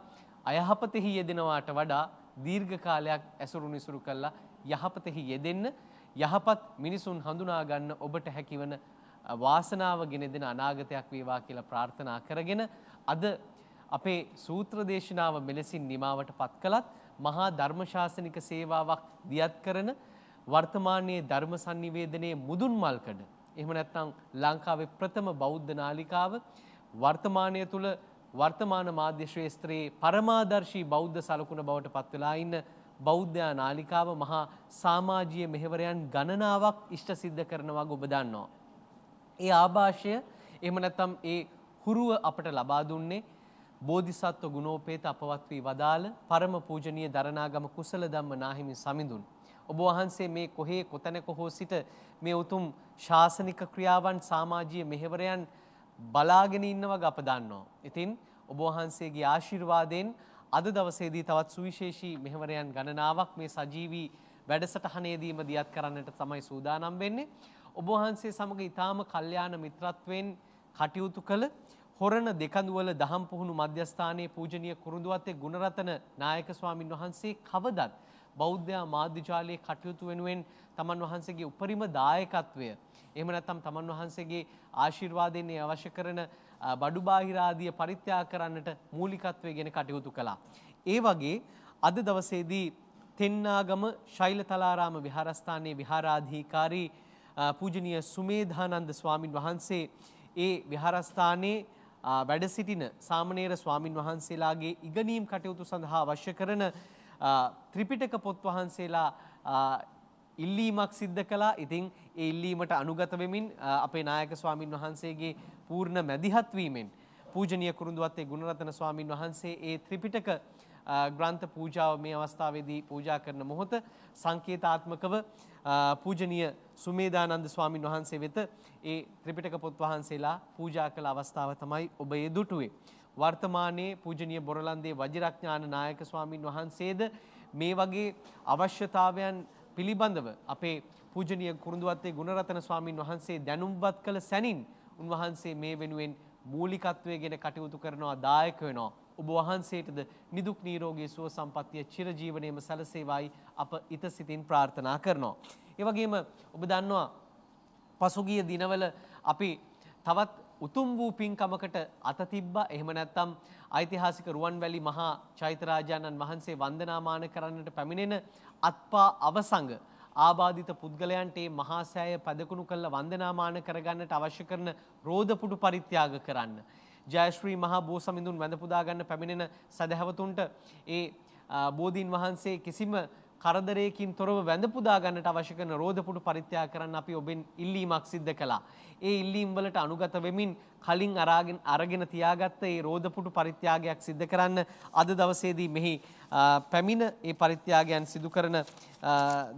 අයහපතෙහි යෙදෙනවාට වඩා දීර්ඝ කාලයක් ඇසුරු නිසුරු කළා යහපතෙහි යෙදෙන්න, යහපත් මිනිසුන් හඳුනා ගන්න ඔබට හැකිවන වාසනාව ගෙන දෙන අනාගතයක් වේවා කියලා ප්‍රාර්ථනා කරගෙන අද අපේ සූත්‍ර දේශනාව මෙලෙසින් නිමාවට පත් කළත් මහා ධර්මශාසනික සේවාවක් දියත් කරන වර්තමානයේ ධර්ම sannivedanයේ මුදුන් මල්කඩ, එහෙම නැත්නම් ලංකාවේ ප්‍රථම බෞද්ධ නාලිකාව, වර්තමානයේ තුල වර්තමාන මාධ්‍ය ශ්‍රේෂ්ත්‍රයේ පරමාදර්ශී බෞද්ධ සලකුණ බවට පත් වෙලා ඉන්න බෞද්ධ නාලිකාව මහා සමාජීය මෙහෙවරයන් ගණනාවක් ඉෂ්ට සිද්ධ කරනවා ඔබ දන්නවා. ඒ ආభాෂය එහෙම නැත්නම් ඒ හුරුව අපට ලබා දුන්නේ බෝධිසත්ව ගුණෝපේත අපවත් වී වදාළ පරම පූජනීය දරණාගම කුසල ධම්ම නාහිමි සමිඳුන්. ඔබ වහන්සේ මේ කොහේ කොතැනක හෝ සිට මේ උතුම් ශාසනික ක්‍රියාවන් සමාජීය මෙහෙවරයන් බලාගෙන ඉන්නවා අප දන්නවා. ඉතින් ඔබ වහන්සේගේ ආශිර්වාදයෙන් අද දවසේදී තවත් සුවිශේෂී මෙහෙවරයන් ගණනාවක් මේ සජීවී වැඩසටහනේදීම දියත් කරන්නට තමයි සූදානම් වෙන්නේ. ඔබ වහන්සේ සමග ඊටාම කල්යාණ මිත්‍රත්වයෙන් කටයුතු කළ හොරණ දෙකඳුවල දහම් පුහුණු මධ්‍යස්ථානයේ පූජනීය කුරුඳුවත්තේ ගුණරතන නායක ස්වාමින් වහන්සේ කවදත් බෞද්ධ මාධ්‍ය ජාලයේ කටයුතු වෙනුවෙන් තමන් වහන්සේගේ උපරිම දායකත්වය, එහෙම නැත්නම් තමන් වහන්සේගේ ආශිර්වාදයෙන් අවශ්‍ය කරන බඩු බාහිර ආදිය පරිත්‍යාග කරන්නට මූලිකත්වයෙන් කටයුතු කළා. ඒ වගේ අද දවසේදී තෙන්නාගම ශෛලතලාරාම විහාරස්ථානයේ විහාරාධිකාරී පූජනීය සුමේධානන්ද ස්වාමින් වහන්සේ ඒ විහාරස්ථානයේ වැඩ සිටින සාමණේර ස්වාමින් වහන්සේලාගේ ඉගෙනීම් කටයුතු සඳහා අවශ්‍ය කරන ත්‍රිපිටක පොත් වහන්සේලා ඉල්ලීමක් සිද්ධ කළා. ඉතින් ඒ ඉල්ලීමට අනුගත වෙමින් අපේ නායක ස්වාමින් වහන්සේගේ පූර්ණ මැදිහත් වීමෙන් පූජනීය කුරුඳුවත්තේ ගුණරතන ස්වාමින් වහන්සේ ඒ ත්‍රිපිටක ග්‍රන්ථ පූජාව මේ අවස්ථාවේදී පූජා කරන මොහොත සංකේතාත්මකව පූජනීය සුමේධානන්ද ස්වාමින් වහන්සේ වෙත ඒ ත්‍රිපිටක පොත් වහන්සේලා පූජා කළ අවස්ථාව තමයි ඔබ ඒ දුටුවේ. වර්තමානයේ පූජනීය බොරලන්දේ වජිරඥාන නායක ස්වාමින් වහන්සේද මේ වගේ අවශ්‍යතාවයන් පිළිබඳව අපේ පූජනීය කුරුඳුවත්තේ ගුණරතන ස්වාමින් වහන්සේ දැනුම්වත් කළ සැනින් උන්වහන්සේ මේ වෙනුවෙන් මූලිකත්වයෙන් කටයුතු කරනවා, දායක වෙනවා. ඔබ වහන්සේටද නිදුක් නිරෝගී සුව සම්පන්නිය චිරජීවනයේම සැලසේවායි අප ඉත සිතින් ප්‍රාර්ථනා කරනවා. ඒ වගේම ඔබ දන්නවා පසුගිය දිනවල අපි තවත් උතුම් වූ පින්කමකට අත තිබ්බා. එහෙම නැත්නම් ඓතිහාසික රුවන්වැලි මහා චෛත්‍යරාජානන් වහන්සේ වන්දනාමාන කරන්නට පැමිණෙන අත්පා අවසංග ආබාධිත පුද්ගලයන්ට මේ මහා සෑය පදකුණු කළ වන්දනාමාන කරගන්නට අවශ්‍ය කරන රෝදපුඩු පරිත්‍යාග කරන්න. ජයශ්‍රී මහා බෝසමිඳුන් වැඳ පුදා ගන්න පැමිණෙන සදහැවතුන්ට ඒ බෝධීන් වහන්සේ කිසිම කරදරයකින් තොරව වැඳ පුදා ගන්නට අවශ්‍ය කරන රෝදපුඩු පරිත්‍යාග කරන්න අපි ඔබෙන් ඉල්ලීමක් සිද්ධ කළා. ඒ ඉල්ලීම් වලට අනුගත වෙමින් කලින් අරගෙන තියාගත්ත ඒ රෝදපුඩු පරිත්‍යාගයක් සිද්ධ කරන්න අද දවසේදී මෙහි පැමිණ ඒ පරිත්‍යාගයන් සිදු කරන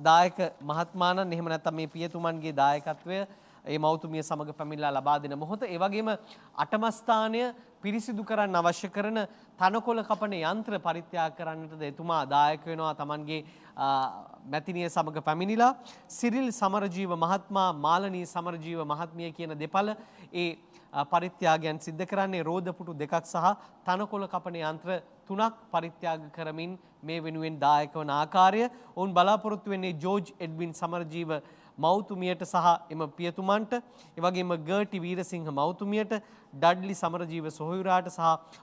දායක මහත්මාණන්, එහෙම නැත්නම් මේ පියතුමන්ගේ දායකත්වය ඒ මෞතුමිය සමග පැමිණලා ලබා දෙන මොහොත. ඒ වගේම අටමස්ථානය පිරිසිදු කරන්න අවශ්‍ය කරන තනකොළ කපන යන්ත්‍ර පරිත්‍යාග කරන්නටද එතුමා දායක වෙනවා. තමන්ගේ මැතිනිය සමග පැමිණිලා සිරිල් සමරජීව මහත්මයා, මාලනී සමරජීව මහත්මිය කියන දෙපළ ඒ පරිත්‍යාගයන් සිද්ධ කරන්නේ රෝදපුටු දෙකක් සහ තනකොළ කපන යන්ත්‍ර 3ක් පරිත්‍යාග කරමින් මේ වෙනුවෙන් දායක වන ආකාරය ඔවුන් බලාපොරොත්තු වෙන්නේ ජෝර්ජ් එඩ්වින් සමරජීව මෞතුමියට සහ එම පියතුමන්ට, ඒ වගේම ගර්ටි වීරසිංහ මෞතුමියට, ඩඩ්ලි සමරජීව සොහොයුරාට සහ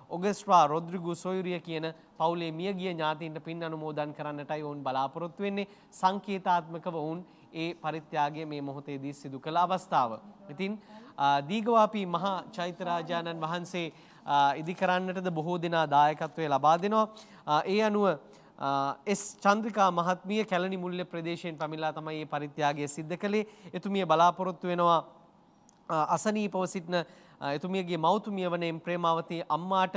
ඔගස්ට්‍රා රොඩ්රිගු සොයුරිය කියන පවුලේ මියගිය ඥාතීන්ට පින් අනුමෝදන් කරන්නටයි ඔවුන් බලාපොරොත්තු වෙන්නේ. සංකේතාත්මකව ඔවුන් ඒ පරිත්‍යාගය මේ මොහොතේදී සිදු කළ අවස්ථාව. ඉතින් දීඝවාපී මහා චෛත්‍යරාජානන් වහන්සේ ඉදි කරන්නටද බොහෝ දෙනා දායකත්වය ලබා දෙනවා. ඒ අනුව එස් චන්ද්‍රිකා මහත්මිය කැලණි මුල්ල ප්‍රදේශයෙන් පැමිණලා තමයි මේ පරිත්‍යාගය සිද්ධ කළේ. එතුමිය බලාපොරොත්තු වෙනවා අසනීපව සිටින එතුමියගේ මෞතුමිය වන ප්‍රේමාවතී අම්මාට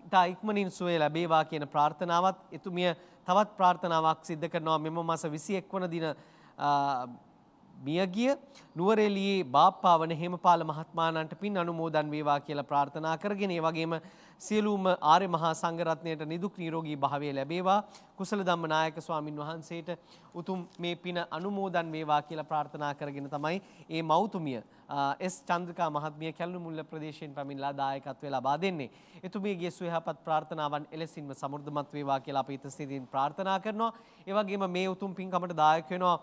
ඉතා ඉක්මනින් සුවය ලැබේවා කියන ප්‍රාර්ථනාවත් එතුමිය තවත් ප්‍රාර්ථනාවක් සිද්ධ කරනවා. මෙම මාස 21 වන දින මියගිය නුවරඑළියේ බාප්පා වන හේමපාල මහත්මයාණන්ට පින් අනුමෝදන් වේවා කියලා ප්‍රාර්ථනා කරගෙන, ඒ වගේම සියලුම ආර්ය මහා සංඝරත්නයට නිදුක් නිරෝගී භාවය ලැබේවා, කුසල ධම්ම නායක ස්වාමින් වහන්සේට උතුම් මේ පින අනුමෝදන් වේවා කියලා ප්‍රාර්ථනා කරගෙන තමයි මේ මෞතුමිය එස් චන්ද්‍රිකා මහත්මිය කැලණි මුල්ල ප්‍රදේශයෙන් පැමිණලා දායකත්වය ලබා දෙන්නේ. එතුමියගේ සුවයහපත් ප්‍රාර්ථනාවන් එලෙසින්ම සමෘද්ධමත් වේවා කියලා අපි ඉතස්තිතින් ප්‍රාර්ථනා කරනවා. ඒ වගේම මේ උතුම් පින්කමට දායක වෙනවා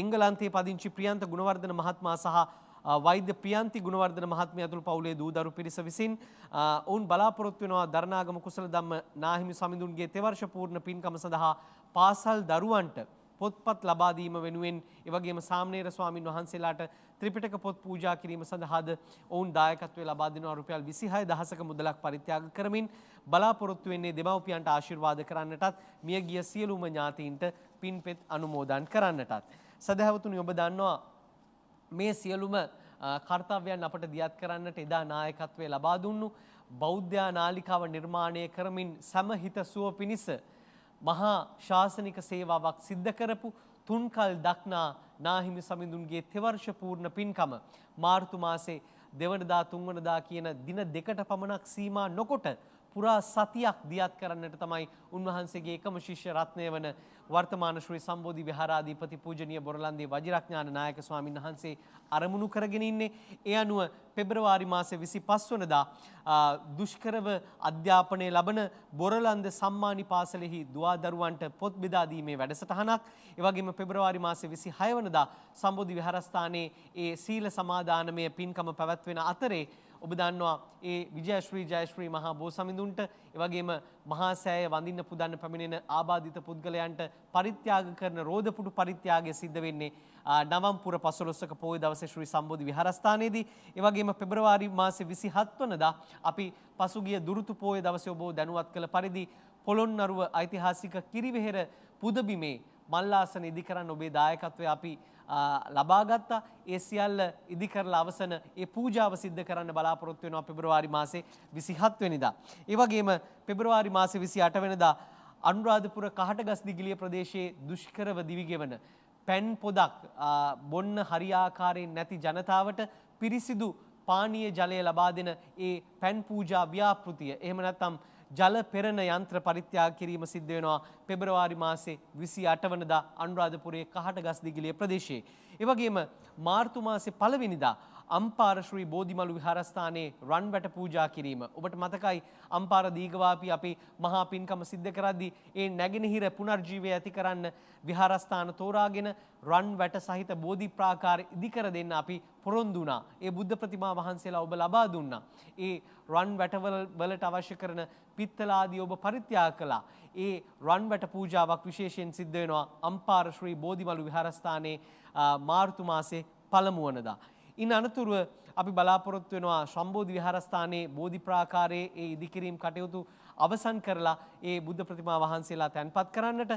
එංගලන්තයේ පදිංචි ප්‍රියන්ත ගුණවර්ධන මහත්මයා සහ වෛද්‍ය ප්‍රියන්ති ගුණවර්ධන මහත්මිය ඇතුළු පවුලේ දූ දරු පිරිස විසින් ඔවුන් බලාපොරොත්තු වෙනවා දරණාගම කුසල ධම්ම නාහිමි සමිඳුන්ගේ තෙවර්ෂ පූර්ණ පින්කම සඳහා පාසල් දරුවන්ට පොත්පත් ලබා දීම වෙනුවෙන්, ඒ වගේම සාමණේර ස්වාමින් වහන්සේලාට ත්‍රිපිටක පොත් පූජා කිරීම සඳහාද ඔවුන් දායකත්වය ලබා දෙනවා. රුපියල් 26000ක මුදලක් පරිත්‍යාග කරමින් බලාපොරොත්තු වෙන්නේ දෙමව්පියන්ට ආශිර්වාද කරන්නටත් මියගිය සියලුම ඥාතීන්ට පින්පෙත් අනුමෝදන් කරන්නටත්. සදහවතුනි, ඔබ දන්නවා මේ සියලුම කර්තව්‍යයන් අපට දියත් කරන්නට එදා නායකත්වය ලබා දුන්නු බෞද්ධ නාලිකාව නිර්මාණය කරමින් සමහිත සුව පිණිස මහා ශාසනික සේවාවක් සිද්ධ කරපු තුන්කල් දක්නා නාහිමි සමිඳුන්ගේ තෙවර්ෂ පූර්ණ පින්කම මාර්තු මාසේ දෙවනදා තුන්වනදා කියන දින දෙකට පමණක් සීමා නොකොට පුරා සතියක් දියත් කරන්නට තමයි උන්වහන්සේගේ එකම ශිෂ්‍ය රත්නය වන වර්තමාන ශ්‍රී සම්බෝධි විහාරාධිපති පූජනීය බොරලන්දේ වජිරඥාන නායක ස්වාමීන් වහන්සේ අරමුණු කරගෙන ඉන්නේ. ඒ අනුව පෙබරවාරි මාසේ 25 වනදා දුෂ්කරව අධ්‍යාපනය ලබන බොරලන්ද සම්මානි පාසලෙහි දුවා දරුවන්ට පොත් බෙදා දීමේ වැඩසටහනක්, ඒ වගේම පෙබරවාරි මාසේ 26 වනදා සම්බෝධි විහාරස්ථානයේ ඒ සීල සමාදානමය පින්කම පැවැත්වෙන අතරේ ඔබ දන්නවා ඒ විජයශ්‍රී ජයශ්‍රී මහා බෝසමිඳුන්ට, ඒ වගේම මහා සෑය වඳින්න පුදන්න පැමිණෙන ආබාධිත පුද්ගලයන්ට පරිත්‍යාග කරන රෝදපුටු පරිත්‍යාගය සිද්ධ වෙන්නේ නවම්පුර 15ක පොය දවසේ ශ්‍රී සම්බෝධි විහාරස්ථානයේදී. ඒ වගේම පෙබරවාරි මාසේ 27 වනදා අපි පසුගිය දුරුතු පොය දවසේ ඔබ දැනුවත් කළ පරිදි පොළොන්නරුව ඓතිහාසික කිරිවෙහෙර පුදබිමේ මල්ලාසන ඉදි කරන්න ඔබේ දායකත්වය අපි ලබා ගත්තා. ඒ සියල්ල ඉදි කරලා අවසන ඒ පූජාව සිද්ධ කරන්න බලාපොරොත්තු වෙනවා පෙබරවාරි මාසේ 27 වෙනිදා. ඒ වගේම පෙබරවාරි මාසේ 28 වෙනිදා අනුරාධපුර කහටගස්දිගිලිය ප්‍රදේශයේ දුෂ්කරව දිවිගෙවන පැන් පොදක් බොන්න හරියාකාරයෙන් නැති ජනතාවට පිරිසිදු පානීය ජලය ලබා දෙන ඒ පැන් පූජා ව්‍යාපෘතිය, එහෙම නැත්නම් ජල පෙරණ යන්ත්‍ර පරිත්‍යාග කිරීම සිද්ධ වෙනවා පෙබරවාරි මාසේ 28 වනදා අනුරාධපුරයේ කහටගස්දිගිලිය ප්‍රදේශයේ. ඒ වගේම මාර්තු මාසේ 1 වෙනිදා අම්පාර ශ්‍රී බෝධිමළු විහාරස්ථානයේ රන්වැට පූජා කිරීම. ඔබට මතකයි අම්පාර දීඝවාපි අපි මහා පින්කම සිද්ධ කරද්දී ඒ නැගෙනහිර පුනර්ජීවය ඇති කරන්න විහාරස්ථාන තෝරාගෙන රන්වැට සහිත බෝධි ප්‍රාකාර ඉදි කර දෙන්න අපි පොරොන්දු වුණා. ඒ බුද්ධ ප්‍රතිමා වහන්සේලා ඔබ ලබා දුන්නා. ඒ රන්වැට වලට අවශ්‍ය කරන පිත්තල ආදී ඔබ පරිත්‍යාග කළා. ඒ රන්වැට පූජාවක් විශේෂයෙන් සිද්ධ වෙනවා අම්පාර ශ්‍රී බෝධිමළු විහාරස්ථානයේ මාර්තු මාසේ 1 වනදා. ඉන් අනතුරුව අපි බලාපොරොත්තු වෙනවා සම්බෝධි විහාරස්ථානයේ බෝධි ප්‍රාකාරයේ ඒ ඉදිකිරීම් කටයුතු අවසන් කරලා ඒ බුද්ධ ප්‍රතිමා වහන්සේලා තැන්පත් කරන්නට.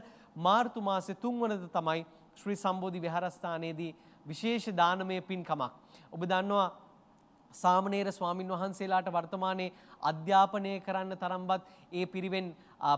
මාර්තු මාසේ 3 වනදා තමයි ශ්‍රී සම්බෝධි විහාරස්ථානයේදී විශේෂ දානමය පින්කමක්. ඔබ දන්නවා සාමණේර ස්වාමින් වහන්සේලාට වර්තමානයේ අධ්‍යාපනය කරන්න තරම්වත් ඒ පිරිවෙන්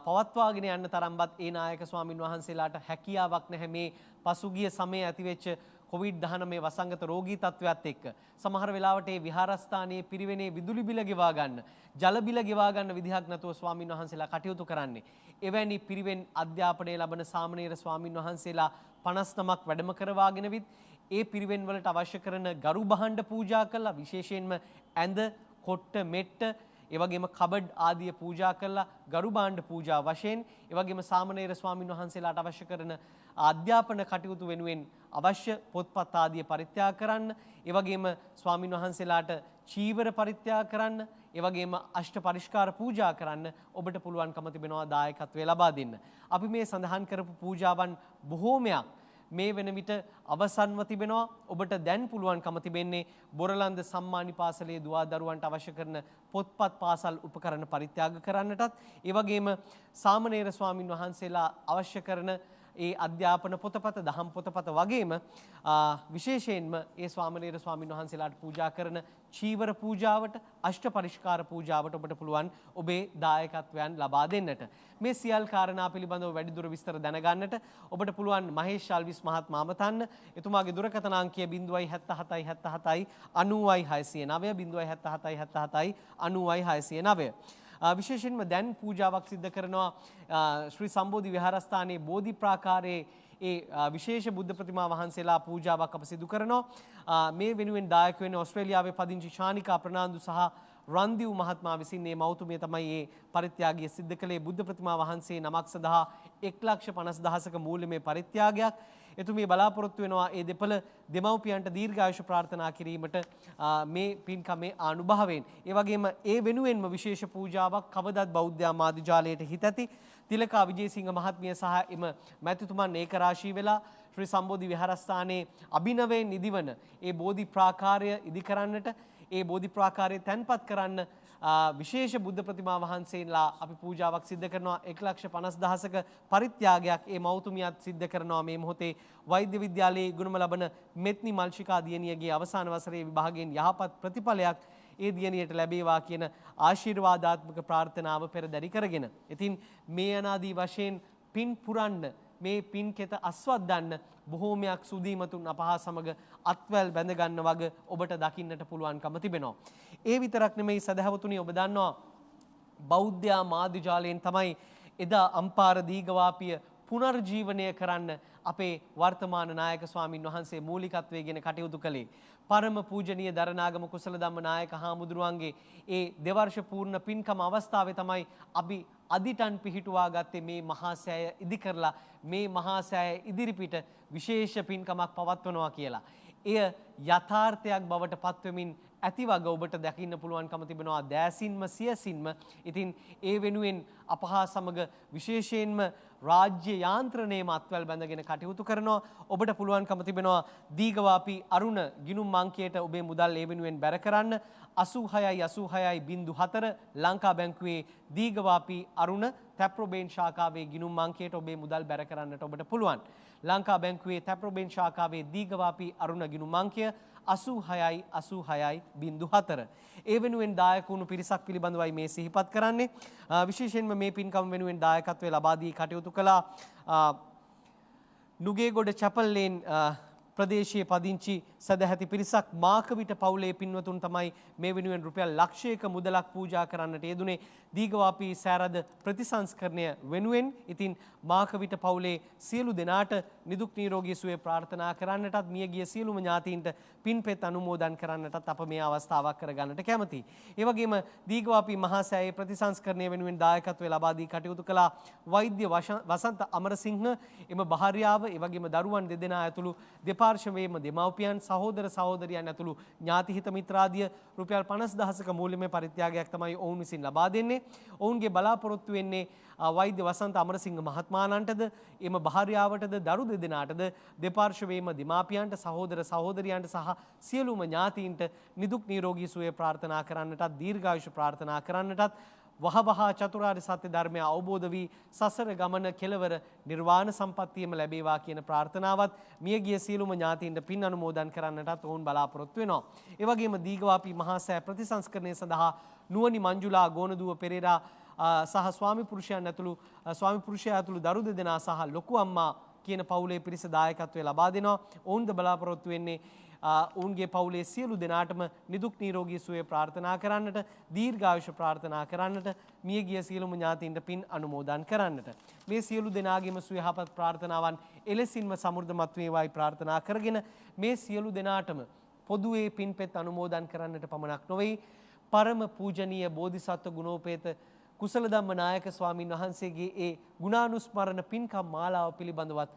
පවත්වාගෙන යන්න තරම්වත් ඒ නායක ස්වාමින් වහන්සේලාට හැකියාවක් නැහැ. මේ පසුගිය සමයේ ඇතිවෙච්ච COVID-19 වසංගත රෝගී තත්ත්වයක් එක්ක සමහර වෙලාවට ඒ විහාරස්ථානයේ පිරිවෙනේ විදුලි බිල ගෙවා ගන්න, ජල බිල ගෙවා ගන්න විදිහක් නැතුව ස්වාමින් වහන්සේලා කටයුතු කරන්නේ. එවැනි පිරිවෙන් අධ්‍යාපනය ලබන සාමණේර ස්වාමින් වහන්සේලා 59ක් වැඩම කරවාගෙන විත් ඒ පිරිවෙන් වලට අවශ්‍ය කරන ගරු භාණ්ඩ පූජා කළා. විශේෂයෙන්ම ඇඳ, කොට්ට, මෙට්ට, ඒ වගේම කබඩ් ආදිය පූජා කළා, ගරු භාණ්ඩ පූජා වශයෙන්, ඒ වගේම සාමණේර ස්වාමින් වහන්සේලාට අවශ්‍ය කරන අධ්‍යාපන කටයුතු වෙනුවෙන් අවශ්‍ය පොත්පත් ආදිය පරිත්‍යාග කරන්න, ඒ වගේම ස්වාමින් වහන්සේලාට චීවර පරිත්‍යාග කරන්න, ඒ වගේම අෂ්ට පරිස්කාර පූජා කරන්න ඔබට පුළුවන්කම තිබෙනවා දායකත්වය ලබා දෙන්න. අපි මේ සඳහන් කරපු පූජාවන් බොහෝමයක් මේ වෙන විට අවසන්ව තිබෙනවා. ඔබට දැන් පුළුවන්කම තිබෙන්නේ බොරලන්ද සම්මානි පාසලේ දුවා දරුවන්ට අවශ්‍ය කරන පොත්පත් පාසල් උපකරණ පරිත්‍යාග කරන්නටත්, ඒ වගේම සාමණේර ස්වාමින් වහන්සේලා අවශ්‍ය කරන ඒ අධ්‍යාපන පොතපත, දහම් පොතපත වගේම විශේෂයෙන්ම ඒ ස්වාමණේර ස්වාමින් වහන්සේලාට පූජා කරන චීවර පූජාවට, අෂ්ට පරිස්කාර පූජාවට ඔබට පුළුවන් ඔබේ දායකත්වයන් ලබා දෙන්නට. මේ සියල් කාරණා පිළිබඳව වැඩිදුර විස්තර දැනගන්නට ඔබට පුළුවන් මහේෂ් අල්විස් මහත්මයා අමතන්න. එතුමාගේ දුරකථන අංකය 07777 90609 07777 90609. විශේෂයෙන්ම දැන් පූජාවක් සිද්ධ කරනවා ශ්‍රී සම්බෝධි විහාරස්ථානයේ බෝධි ප්‍රාකාරයේ ඒ විශේෂ බුද්ධ ප්‍රතිමා වහන්සේලා පූජාවක් අප සිදු කරනවා. මේ වෙනුවෙන් දායක වෙන ඕස්ට්‍රේලියාවේ පදිංචි ශානිකා ප්‍රනාන්දු සහ රන්දිව් මහත්මයා විසින් මේ මෞතුමිය තමයි මේ පරිත්‍යාගය සිද්ධ කළේ. බුද්ධ ප්‍රතිමා වහන්සේ නමක් සඳහා 1,50,000ක මූල්‍යමය පරිත්‍යාගයක්. එතුමිය බලාපොරොත්තු වෙනවා ඒ දෙපළ දෙමව්පියන්ට දීර්ඝායුෂ ප්‍රාර්ථනා කිරීමට මේ පින්කමේ ආනුභාවයෙන්. ඒ වගේම ඒ වෙනුවෙන්ම විශේෂ පූජාවක් කවදත් බෞද්ධ මාධ්‍යාලයට හිත ඇති තිලකා විජේසිංහ මහත්මිය සහ එම මැතිතුමන් ඒකරාශී වෙලා ශ්‍රී සම්බෝධි විහාරස්ථානයේ අභිනවයෙන් නිදිවන ඒ බෝධි ප්‍රාකාරය ඉදි කරන්නට, ඒ බෝධි ප්‍රාකාරය තැන්පත් කරන්න විශේෂ බුද්ධ ප්‍රතිමා වහන්සේලා අපි පූජාවක් සිද්ධ කරනවා. 1,50,000ක පරිත්‍යාගයක් ඒ මෞතුමියත් සිද්ධ කරනවා. මේ මොහොතේ වෛද්‍ය විද්‍යාලයේ ගුණම ලබන මෙත්නි මල්ෂිකා දියණියගේ අවසාන වසරේ විභාගයෙන් යහපත් ප්‍රතිඵලයක් ඒ දියණියට ලැබේවා කියන ආශිර්වාදාත්මක ප්‍රාර්ථනාව පෙරදරි කරගෙන. ඉතින් මේ අනාදී වශයෙන් පින් පුරන්න, මේ පින් කෙත අස්වද්දන්න බොහෝමයක් සුදීමතුන් අපහා සමග අත්වැල් බැඳ ගන්න වග ඔබට දකින්නට පුළුවන්කම තිබෙනවා. ඒ විතරක් නෙමෙයි සදහවතුනි, ඔබ දන්නවා බෞද්ධ මාධ්‍යාලයෙන් තමයි එදා අම්පාර දීඝවාපිය පුනර්ජීවනය කරන්න අපේ වර්තමාන නායක ස්වාමින් වහන්සේ මූලිකත්වයේගෙන කටයුතු කළේ. පරම පූජනීය දරණාගම කුසල ධම්ම නායක හාමුදුරුවන්ගේ ඒ දෙවර්ෂ පූර්ණ පින්කම අවස්ථාවේ තමයි අපි අදිටන් පිහිටුවා ගත්තේ මේ මහා සෑය ඉදි කරලා මේ මහා සෑය ඉදිරිපිට විශේෂ පින්කමක් පවත්වනවා කියලා. එය යථාර්ථයක් බවට පත්වෙමින් ඇති වග ඔබට දකින්න පුළුවන්කම තිබෙනවා දෑසින්ම සියසින්ම. ඉතින් ඒ වෙනුවෙන් අපහා සමග විශේෂයෙන්ම රාජ්‍ය යාන්ත්‍රණයේම අත්වැල් බැඳගෙන කටයුතු කරනවා. ඔබට පුළුවන්කම තිබෙනවා දීඝවාපි අරුණ ගිණුම් අංකයට ඔබේ මුදල් ඒ වෙනුවෙන් බැර කරන්න. 86.86.04 ලංකා බැංකුවේ දීඝවාපි අරුණ තැප්‍රොබේන් ශාඛාවේ ගිණුම් අංකයට ඔබේ මුදල් බැර කරන්නට ඔබට පුළුවන්. ලංකා බැංකුවේ තැප්‍රොබේන් ශාඛාවේ දීඝවාපි අරුණ ගිණුම් අංකය 86.86.04. ඒ වෙනුවෙන් දායක වුණු පිරිසක් පිළිබඳවයි මේ සිහිපත් කරන්නේ. විශේෂයෙන්ම මේ පින්කම වෙනුවෙන් දායකත්වයේ ලබා දී කටයුතු කළා නුගේගොඩ චැපල් ලේන් ප්‍රදේශයේ පදිංචි සදැහැති පිරිසක්. මාකවිට පවුලේ පින්වතුන් තමයි මේ වෙනුවෙන් රුපියල් ලක්ෂයක මුදලක් පූජා කරන්නට යෙදුනේ දීඝවාපි සෑරද ප්‍රතිසංස්කරණය වෙනුවෙන්. ඉතින් මාකවිට පවුලේ සියලු දෙනාට නිදුක් නිරෝගී සුවය ප්‍රාර්ථනා කරන්නටත් මියගිය සියලුම ඥාතීන්ට පින්පෙත් අනුමෝදන් කරන්නටත් අප මේ අවස්ථාවක් කරගන්නට කැමතියි. ඒ වගේම දීඝවාපි මහා සෑයේ ප්‍රතිසංස්කරණය වෙනුවෙන් දායකත්වයේ ලබා දී කටයුතු කළා වෛද්‍ය වසන්ත අමරසිංහ, එම භාර්යාව, ඒ වගේම දරුවන් දෙදෙනා ඇතුළු දෙපාර්ශවයේම දෙමව්පියන්, සහෝදර සහෝදරියන් ඇතුළු ඥාති හිත මිත්‍රාදිය රුපියල් 50,000ක මූල්‍යමය පරිත්‍යාගයක් තමයි ඔවුන් විසින් ලබා දෙන්නේ. ඔවුන්ගේ බලාපොරොත්තු වෙන්නේ වෛද්‍ය වසන්ත අමරසිංහ මහත්මයාණන්ටද, එම භාර්යාවටද, දරු දෙදෙනාටද, දෙපාර්ශවයේම දෙමාපියන්ට, සහෝදර සහෝදරියන්ට සහ සියලුම ඥාතීන්ට නිදුක් නිරෝගී සුවය ප්‍රාර්ථනා කරන්නටත් දීර්ඝායුෂ ප්‍රාර්ථනා කරන්නටත් වහවහා චතුරාර්ය සත්‍ය ධර්මය අවබෝධ වී සසර ගමන කෙලවර නිර්වාණ සම්පත්තියම ලැබේවා කියන ප්‍රාර්ථනාවත් මියගිය සියලුම ඥාතීන්ට පින් අනුමෝදන් කරන්නටත් ඔවුන් බලාපොරොත්තු වෙනවා. ඒ වගේම දීඝවාපි මහා සෑ ප්‍රතිසංස්කරණය සඳහා නුවණි මංජුලා ගෝනදුව පෙරේරා සහ ස්වාමි පුරුෂයන් ඇතුළු දරු දෙදෙනා සහ ලොකු අම්මා කියන පවුලේ පිරිස දායකත්වය ලබා දෙනවා. ඔවුන්ද බලාපොරොත්තු වෙන්නේ ඔවුන්ගේ පවුලේ සියලු දෙනාටම නිදුක් නිරෝගී සුවය ප්‍රාර්ථනා කරන්නට, දීර්ඝායුෂ ප්‍රාර්ථනා කරන්නට, මියගිය සියලුම ඥාතීන්ට පින් අනුමෝදන් කරන්නට. මේ සියලු දෙනාගේම සුවයහපත් ප්‍රාර්ථනාවන් එලෙසින්ම සමෘද්ධමත් වේවායි ප්‍රාර්ථනා කරගෙන මේ සියලු දෙනාටම පොදුවේ පින්පෙත් අනුමෝදන් කරන්නට පමණක් නොවේ, පරම පූජනීය බෝධිසත්ව ගුණෝපේත කුසල ධම්ම නායක ස්වාමින් වහන්සේගේ ඒ ගුණානුස්මරණ පින්කම් මාලාව පිළිබඳවත්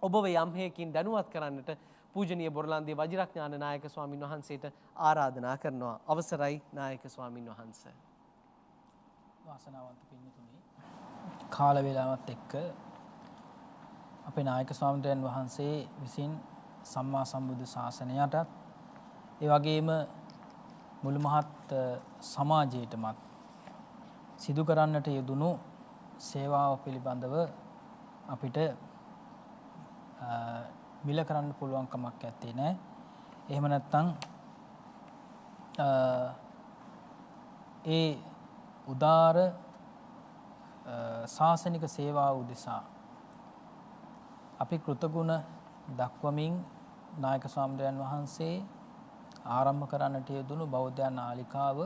ඔබව යම් හේකින් දැනුවත් කරන්නට පූජනීය බොරලන්දේ වජිරඥාන නායක ස්වාමින් වහන්සේට ආරාධනා කරනවා. අවසරයි නායක ස්වාමින් වහන්සේ. වාසනාවන්ත පින්තුනි, කාල වේලාවත් එක්ක අපේ නායක ස්වාමීන් වහන්සේ විසින් සම්මා සම්බුද්ධ ශාසනයටත් ඒ වගේම මුළු මහත් සමාජයටමත් සිදු කරන්නට යෙදුණු සේවාව පිළිබඳව අපිට මිල කරන්න පුළුවන් කමක් නැත්තේ නෑ. එහෙම නැත්නම් ඒ උදාර ශාසනික සේවාව උදෙසා අපි කෘතගුණ දක්වමින් නායක ස්වාමීන් වහන්සේ ආරම්භ කරන්නට යෙදුණු බෞද්ධ නාලිකාව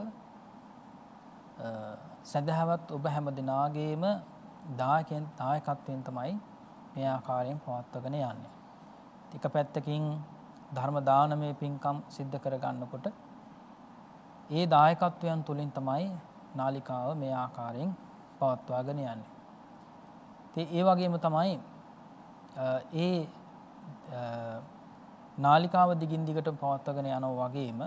සදහවත් ඔබ හැම දිනාගේම දායකත්වයෙන් තමයි මේ ආකාරයෙන් පවත්වාගෙන යන්නේ. එක පැත්තකින් ධර්ම දානමය පින්කම් සිද්ධ කරගන්නකොට ඒ දායකත්වයන් තුලින් තමයි නාලිකාව මේ ආකාරයෙන් පවත්වාගෙන යන්නේ. ඒ වගේම තමයි ඒ නාලිකාව දිගින් දිගට පවත්වාගෙන යනවා වගේම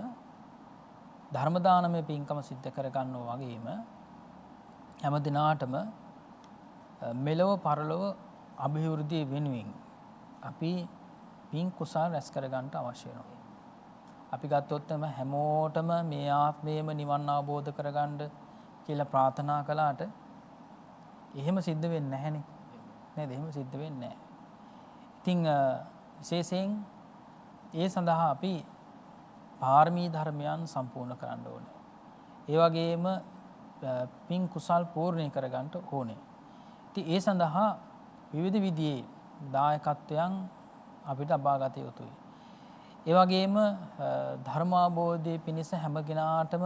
ධර්ම දානමය පින්කම සිද්ධ කරගන්නවා වගේම හැම දිනාටම මෙලව පරලොව අභිවෘද්ධිය වෙනුවෙන් අපි පින් කුසල් රැස් කරගන්න අවශ්‍ය වෙනවා. අපි ගත්තොත් හැමෝටම මේ ආත්මයේම නිවන් අවබෝධ කරගන්න කියලා ප්‍රාර්ථනා කළාට එහෙම සිද්ධ වෙන්නේ නැහැනේ. නේද? එහෙම සිද්ධ වෙන්නේ නැහැ. ඉතින් විශේෂයෙන් ඒ සඳහා අපි පාරමී ධර්මයන් සම්පූර්ණ කරන්න ඕනේ. ඒ වගේම පින් කුසල් පූර්ණ කරගන්න ඕනේ. ඉතින් ඒ සඳහා විවිධ විදිහේ දායකත්වයන් අපිට ලබාගත යුතුයි. ඒ වගේම ධර්මාබෝධයේ පිණිස හැම කෙනාටම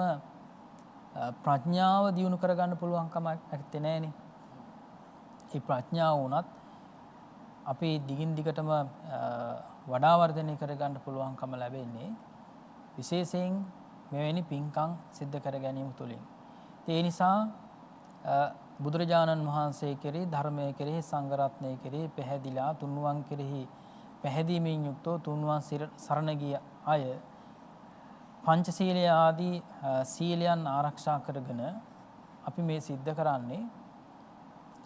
ප්‍රඥාව දියුණු කරගන්න පුළුවන් කමක් නැත්තේ නෑනේ. ඒ ප්‍රඥාව උනත් අපි දිගින් දිගටම වඩා වර්ධනය කරගන්න පුළුවන්කම ලැබෙන්නේ විශේෂයෙන් මෙවැනි පින්කම් සිද්ධ කර ගැනීම තුළින්. ඒ නිසා බුදුරජාණන් වහන්සේ කෙරෙහි ධර්මයේ කෙරෙහි සංඝ රත්නයේ කෙරෙහි පැහැදිලා තුන්වන් කෙරෙහි පැහැදීමෙන් යුක්තව තුන්වන් සරණ ගිය අය පංචශීලය ආදී සීලයන් ආරක්ෂා කරගෙන අපි මේ සිද්ධ කරන්නේ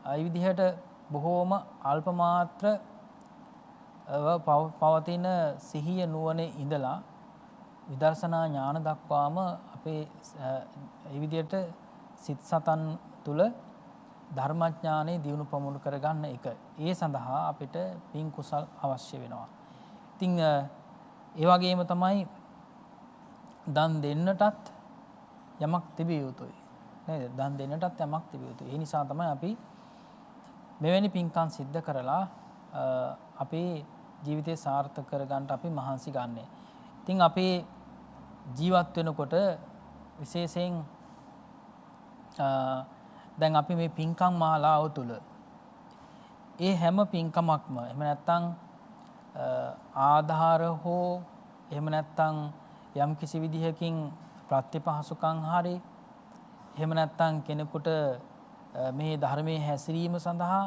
ඒ විදිහට බොහෝම අල්ප මාත්‍ර පවතින සිහිය නුවණේ ඉඳලා විදර්ශනා ඥාන දක්වාම අපේ ඒ විදිහට සිත් සතන් තුල ධර්මඥානෙ දියුණු පමුණු කරගන්න එක. ඒ සඳහා අපිට පින් කුසල් අවශ්‍ය වෙනවා. ඉතින් ඒ වගේම තමයි දන් දෙන්නටත් යමක් තිබිය යුතුයි. නේද? දන් දෙන්නටත් යමක් තිබිය යුතුයි. ඒ නිසා තමයි අපි මෙවැනි පින්කම් සිද්ධ කරලා අපේ ජීවිතය සාර්ථක කරගන්න අපි මහන්සි ගන්නෙ. ඉතින් අපේ ජීවත් වෙනකොට විශේෂයෙන් දැන් අපි මේ පින්කම් මාලාව තුළ ඒ හැම පින්කමක්ම එහෙම නැත්නම් ආධාර හෝ එහෙම නැත්නම් යම් කිසි විදිහකින් ප්‍රතිපහසුකම් හරි එහෙම නැත්නම් කෙනෙකුට මේ ධර්මයේ හැසිරීම සඳහා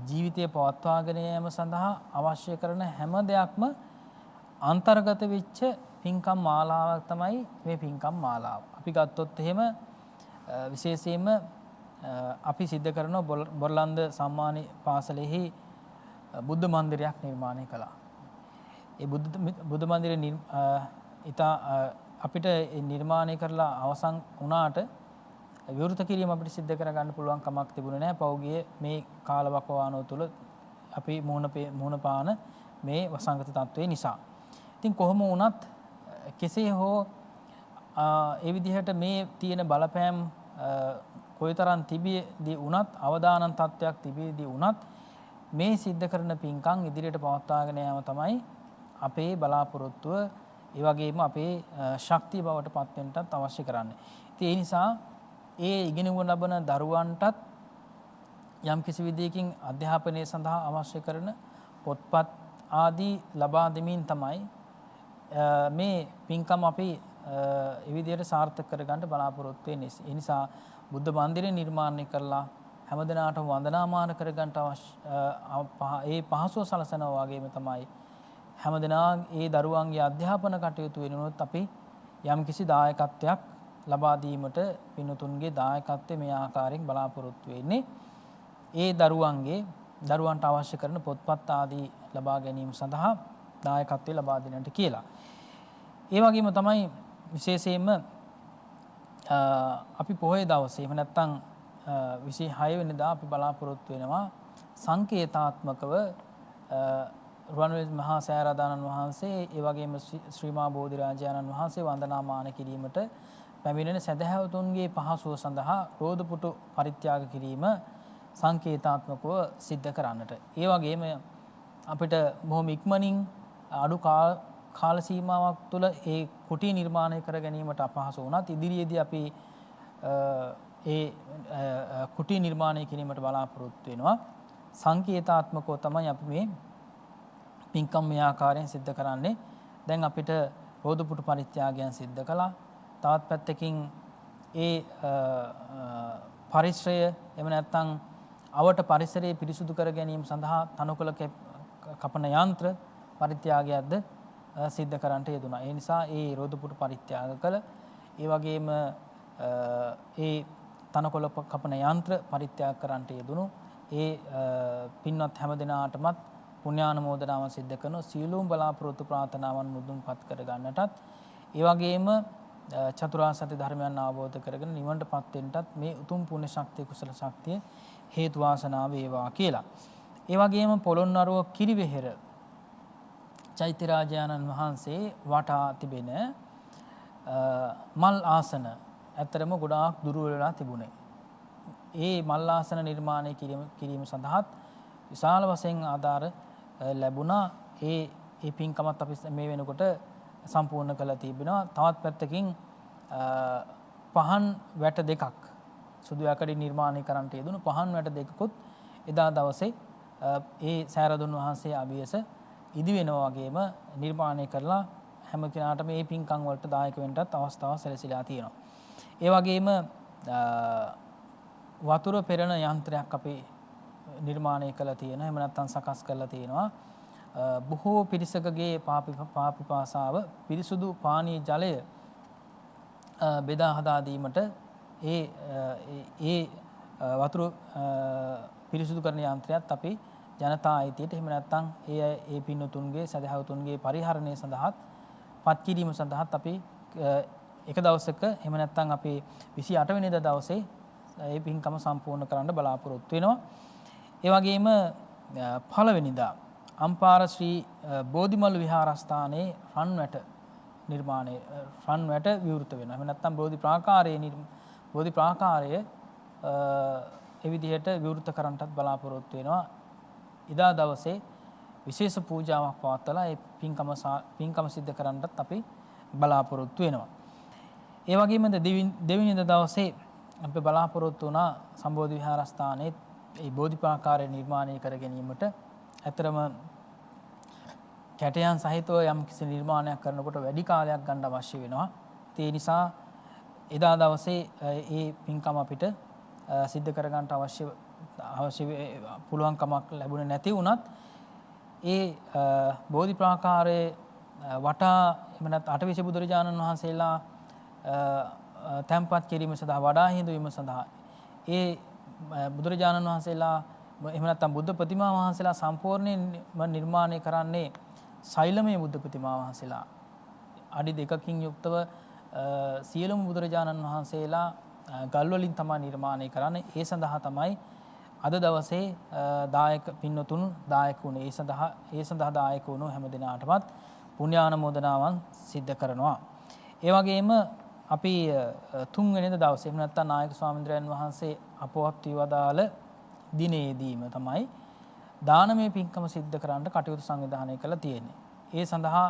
ජීවිතය පවත්වාගෙන යාම සඳහා අවශ්‍ය කරන හැම දෙයක්ම අන්තර්ගත වෙච්ච පින්කම් මාලාවක් තමයි මේ පින්කම් මාලාව. අපි ගත්තොත් එහෙම විශේෂයෙන්ම අපි සිද්ධ කරන බොරලන්ද සම්මානි පාසලෙහි බුද්ධ මන්දිරයක් නිර්මාණය කළා. ඒ බුද්ධ මන්දිරය අපිට නිර්මාණය කරලා අවසන් වුණාට විවෘත කිරීම අපිට සිද්ධ කරගන්න පුළුවන් කමක් තිබුණේ නැහැ. පෞගිය මේ කාලවකවානුව තුළ අපි මුහුණ පාන මේ වසංගත තත්ත්වය නිසා. ඉතින් කොහොම වුණත් කෙසේ හෝ ඒ විදිහට මේ තියෙන බලපෑම් කොයිතරම් තිබියදී වුණත් අවදානම් තත්ත්වයක් තිබියදී වුණත් මේ සිද්ධ කරන පින්කම් ඉදිරියට පවත්වාගෙන යාම තමයි අපේ බලාපොරොත්තුව. ඒ වගේම අපේ ශක්තිය බවට පත් වෙන්නටත් අවශ්‍ය කරන්නේ. ඉතින් ඒ නිසා ඒ ඉගෙනගනු ලබන දරුවන්ටත් යම් කිසි විදියකින් අධ්‍යාපනය සඳහා අවශ්‍ය කරන පොත්පත් ආදී ලබා දෙමින් තමයි මේ පින්කම් අපි ඒ විදිහට සාර්ථක කරගන්න බලාපොරොත්තු වෙන්නේ. ඒ නිසා බුද්ධ මන්දිරය නිර්මාණය කරලා හැමදිනාටම වන්දනාමාන කරගන්න ඒ පහසුව සලසනවා වගේම තමයි හැමදිනා ඒ දරුවන්ගේ අධ්‍යාපන කටයුතු වෙනුනොත් අපි යම්කිසි දායකත්වයක් ලබා දීමට පින්තුන්ගේ දායකත්වය මේ ආකාරයෙන් බලාපොරොත්තු වෙන්නේ. ඒ දරුවන්ට අවශ්‍ය කරන පොත්පත් ආදී ලබා ගැනීම සඳහා දායකත්වය ලබා දෙන්නට කියලා. ඒ වගේම තමයි විශේෂයෙන්ම අපි පොහොය දවසේ එහෙම නැත්නම් 26 වෙනිදා අපි බලාපොරොත්තු වෙනවා සංකේතාත්මකව රුවන්වැලි මහා සෑරාදානන් වහන්සේ ඒ වගේම ශ්‍රී මහා බෝධිරාජානන් වහන්සේ වන්දනාමාන කිරීමට පැමිණෙන සදහැවතුන්ගේ පහසුව සඳහා රෝදපුටු පරිත්‍යාග කිරීම සංකේතාත්මකව සිද්ධ කරන්නට. ඒ වගේම අපිට බොහොම ඉක්මනින් අඩු කාල සීමාවක් තුළ ඒ කුටි නිර්මාණය කර ගැනීමට අපහසු වුණත් ඉදිරියේදී අපි ඒ කුටි නිර්මාණය කිරීමට බලාපොරොත්තු වෙනවා. සංකේතාත්මකව තමයි අපි මේ පින්කම් මේ ආකාරයෙන් සිද්ධ කරන්නේ. දැන් අපිට රෝදපුටු පරිත්‍යාගයන් සිද්ධ කළා. තවත් පැත්තකින් ඒ පරිශ්‍රය එහෙම නැත්නම් අවට පරිසරයේ පිරිසුදු කර ගැනීම සඳහා තනකොළ කපන යන්ත්‍ර පරිත්‍යාගයක්ද සිද්ධ කරන්නට යෙදුණා. ඒ නිසා ඒ රෝදපුටු පරිත්‍යාග කළ ඒ වගේම ඒ තනකොළ කපන යන්ත්‍ර පරිත්‍යාග කරන්නට යෙදුණු ඒ පින්වත් හැම දිනාටමත් පුණ්‍යානුමෝදනාව සිද්ධ කරන සීලෝම් බලාපොරොත්තු ප්‍රාර්ථනාවන් මුදුන්පත් කර ගන්නටත් ඒ වගේම චතුරාර්ය සත්‍ය ධර්මයන් අවබෝධ කරගෙන නිවනටපත් වෙන්නටත් මේ උතුම් පුණ්‍ය ශක්තිය කුසල ශක්තිය හේතු වාසනා වේවා කියලා. ඒ වගේම පොළොන්නරුව කිරිවෙහෙර චෛත්‍ය රාජානන් වහන්සේ වටා තිබෙන මල් ආසන ඇත්තරම ගොඩාක් දුර්වල වෙලා තිබුණේ. ඒ මල් ආසන නිර්මාණය කිරීම සඳහාත් විශාල වශයෙන් ආධාර ලැබුණා. ඒ පින්කමත් අපි මේ වෙනකොට සම්පූර්ණ කළ තිබෙනවා. තවත් පැත්තකින් පහන් වැට දෙකක් සුදු යකඩි නිර්මාණය කරන්නට යෙදුණු පහන් වැට දෙකකුත් එදා දවසේ ඒ සෑරදුන් වහන්සේ අභියස ඉදි වෙනවා වගේම නිර්මාණය කරලා හැම කෙනාටම මේ පින්කම් වලට දායක වෙන්නත් අවස්ථාවක් සැලසීලා තියෙනවා. ඒ වගේම වතුර පෙරන යන්ත්‍රයක් අපි නිර්මාණය කළා තියෙනවා. එහෙම නැත්නම් සකස් කරලා තියෙනවා. බොහෝ පිරිසකගේ පාපිපාසාව පිරිසුදු පානීය ජලය බෙදා හදා දීමට ඒ වතුර පිරිසුදු කරන යන්ත්‍රයත් අපි ජනතා අයිතියට එහෙම නැත්නම් ඒ පින්නතුන්ගේ සදහවතුන්ගේ පරිහරණය සඳහාත් පත් කිරීම සඳහාත් අපි එක දවසක එහෙම නැත්නම් අපි 28 වෙනිදා දවසේ ඒ පින්කම සම්පූර්ණ කරන්න බලාපොරොත්තු වෙනවා. ඒ වගේම පළවෙනිදා අම්පාර ශ්‍රී බෝධිමල් විහාරස්ථානයේ රන්වැට නිර්මාණය රන්වැට විවෘත වෙනවා. එහෙම නැත්නම් බෝධි ප්‍රාකාරය ඒ විදිහට විවෘත කරන්නටත් බලාපොරොත්තු වෙනවා. ඉදා දවසේ විශේෂ පූජාවක් පවත්වලා ඒ පින්කම සිද්ධ කරන්නටත් අපි බලාපොරොත්තු වෙනවා. ඒ වගේම දෙවෙනිදා දවසේ අපි බලාපොරොත්තු වුණා සම්බෝධි විහාරස්ථානයේ ඒ බෝධි ප්‍රාකාරය නිර්මාණය කර ගැනීමට. ඇතරම කැටයන් සහිතව යම් කිසි නිර්මාණයක් කරනකොට වැඩි කාලයක් ගන්න අවශ්‍ය වෙනවා. ඒ නිසා එදා දවසේ ඒ පින්කම අපිට සිද්ධ කරගන්න අවශ්‍ය පුළුවන්කමක් ලැබුණේ නැති වුණත් ඒ බෝධි ප්‍රාකාරයේ වටා එහෙම නැත්නම් අටවිසි බුදුරජාණන් වහන්සේලා තැන්පත් කිරීම සඳහා වඩා හිඳවීම සඳහා ඒ බුදුරජාණන් වහන්සේලා එහෙම නැත්නම් බුද්ධ ප්‍රතිමා වහන්සේලා සම්පූර්ණයෙන් නිර්මාණය කරන්නේ ශෛලමය බුද්ධ ප්‍රතිමා වහන්සේලා අඩි 2කින් යුක්තව සියලුම බුදුරජාණන් වහන්සේලා ගල් වලින් තමයි නිර්මාණය කරන්නේ. ඒ සඳහා තමයි අද දවසේ දායක පින්නතුන් දායක වුණේ. ඒ සඳහා දායක වුණු හැම දිනාටමත් පුණ්‍යානුමෝදනාවන් සිද්ධ කරනවා. ඒ වගේම අපි තුන්වෙනිදා දවසේ එහෙම නැත්නම් නායක ස්වාමීන් වහන්සේ අපවත් වදාළ දිනේදීම තමයි දානමය පින්කම සිද්ධ කරන්න කටයුතු සංවිධානය කරලා තියෙන්නේ. ඒ සඳහා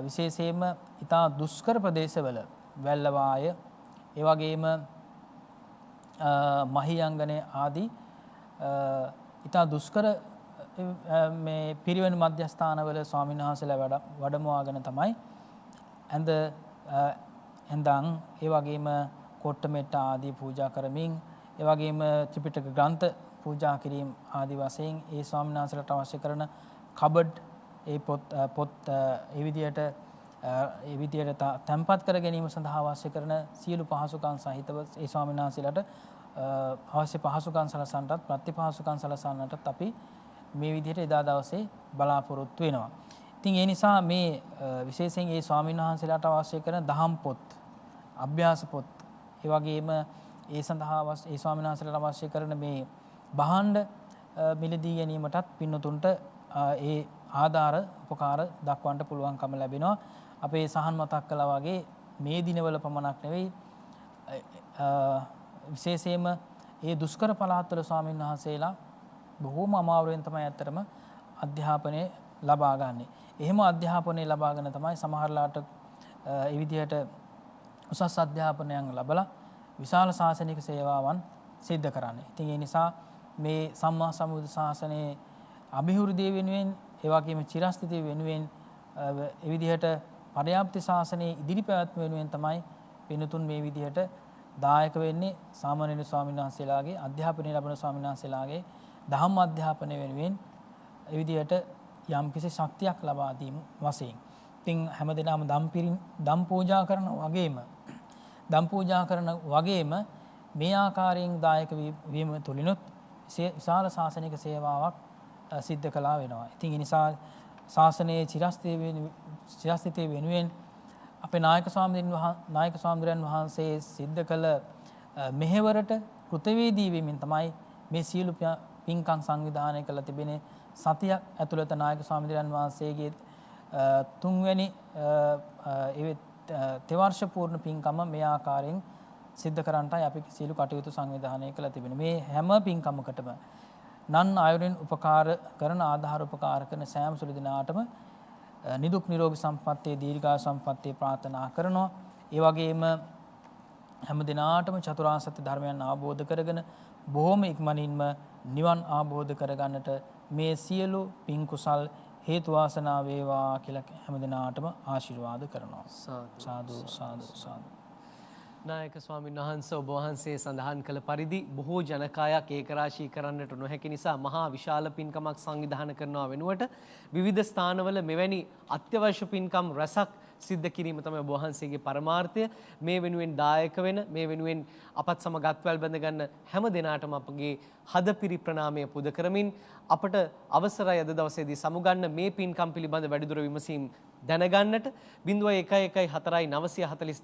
විශේෂයෙන්ම ඉතා දුෂ්කර ප්‍රදේශවල වැල්ලවාය ඒ වගේම මහියංගනේ ආදී ඉතා දුෂ්කර මේ පිරිවෙන් මධ්‍යස්ථානවල ස්වාමීන් වහන්සේලා වැඩමවාගෙන තමයි ඇඳ ඇඳන් ඒ වගේම කොට්ටමෙට්ට ආදී පූජා කරමින් ඒ වගේම ත්‍රිපිටක ග්‍රන්ථ පූජා කිරීම ආදී වශයෙන් ඒ ස්වාමීන් වහන්සේලාට අවශ්‍ය කරන කබඩ් ඒ පොත් ඒ විදියට තැන්පත් කර ගැනීම සඳහා අවශ්‍ය කරන සියලු පහසුකම් සහිතව ඒ ස්වාමීන් වහන්සේලාට අවශ්‍ය පහසුකම් සලසන්නටත් ප්‍රතිපහසුකම් සලසන්නටත් අපි මේ විදිහට එදා දවසේ බලාපොරොත්තු වෙනවා. ඉතින් ඒ නිසා මේ විශේෂයෙන් ඒ ස්වාමීන් වහන්සේලාට අවශ්‍ය කරන දහම් පොත්, අභ්‍යාස පොත්, ඒ වගේම ඒ සඳහා ඒ ස්වාමීන් වහන්සේලාට අවශ්‍ය කරන මේ භාණ්ඩ මිලදී ගැනීමටත් පින්නතුන්ට ඒ ආධාර උපකාර දක්වන්න පුළුවන්කම ලැබෙනවා. අපේ සහන් මතක් කළා වගේ මේ දිනවල පමණක් නෙවෙයි විශේෂයෙන්ම ඒ දුෂ්කර පළාත්වල ස්වාමීන් වහන්සේලා බොහෝම අමාරුවෙන් තමයි ඇත්තටම අධ්‍යාපනය ලබා ගන්නෙ. එහෙම අධ්‍යාපනය ලබාගෙන තමයි සමහරලාට ඒ විදිහට උසස් අධ්‍යාපනයන් ලැබලා විශාල ශාසනික සේවාවන් සිද්ධ කරන්නේ. ඉතින් ඒ නිසා මේ සම්මා සම්බුද්ධ ශාසනයේ අභිවෘද්ධිය වෙනුවෙන් ඒ වගේම චිරස්ථිතිය වෙනුවෙන් ඒ විදිහට පර්යාප්ති ශාසනයේ ඉදිරි පැවැත්ම වෙනුවෙන් තමයි පින්තුන් මේ විදිහට දායක වෙන්නේ සාමාන්‍ය ස්වාමීන් වහන්සේලාගේ අධ්‍යාපනය ලැබෙන ස්වාමීන් වහන්සේලාගේ ධම්ම අධ්‍යාපනය වෙනුවෙන් ඒ විදිහට යම්කිසි ශක්තියක් ලබා දීම වශයෙන්. ඉතින් හැමදෙනාම දම් පූජා කරන වගේම මේ ආකාරයෙන් දායක වීම තුලිනුත් විශාල ශාසනික සේවාවක් සිද්ධ කළා වෙනවා. ඉතින් ඒ නිසා ශාසනයේ චිරස්ථිතිය වෙනුවෙන් අපේ නායක ස්වාමීන් වහන්සේ සිද්ධ කළ මෙහෙවරට කෘතවේදී වීමෙන් තමයි මේ සියලු පින්කම් සංවිධානය කළ තිබෙන සතියක් ඇතුළත නායක ස්වාමීන් වහන්සේගේ තුන්වැනි තෙවර්ෂ පූර්ණ පින්කම මේ ආකාරයෙන් සිද්ධ කරන්නටයි අපි සියලු කටයුතු සංවිධානය කළ තිබෙන. මේ හැම පින්කමකටම නන් අයුරින් උපකාර කරන ආධාර උපකාර කරන සෑම සුළු දිනාටම නිදුක් නිරෝගී සම්පන්නිය දීර්ඝායු සම්පන්නිය ප්‍රාර්ථනා කරනවා. ඒ වගේම හැම දිනාටම චතුරාර්ය සත්‍ය ධර්මයන් අවබෝධ කරගෙන බොහොම ඉක්මනින්ම නිවන් අවබෝධ කරගන්නට මේ සියලු පින් කුසල් හේතු වාසනා වේවා කියලා හැම දිනාටම ආශිර්වාද කරනවා. සාදු සාදු සාදු. නායක ස්වාමීන් වහන්සේ ඔබ වහන්සේ සඳහන් කළ පරිදි බොහෝ ජනකායක් ඒකරාශී කරන්නට නොහැකි නිසා මහා විශාල පින්කමක් සංවිධානය කරනවා වෙනුවට විවිධ ස්ථානවල මෙවැනි අත්‍යවශ්‍ය පින්කම් රැසක් සිද්ධ කිරීම තමයි ඔබ වහන්සේගේ පරමාර්ථය. මේ වෙනුවෙන් දායක වෙන, මේ වෙනුවෙන් අපත් සමග අත්වැල් බැඳ ගන්න හැම දිනාටම අපගේ හදපිරි ප්‍රණාමය පුද කරමින් අපට අවසරයි අද දවසේදී සමුගන්න මේ පින්කම් පිළිබඳ වැඩිදුර විමසීම් දැනගන්නට 0114 942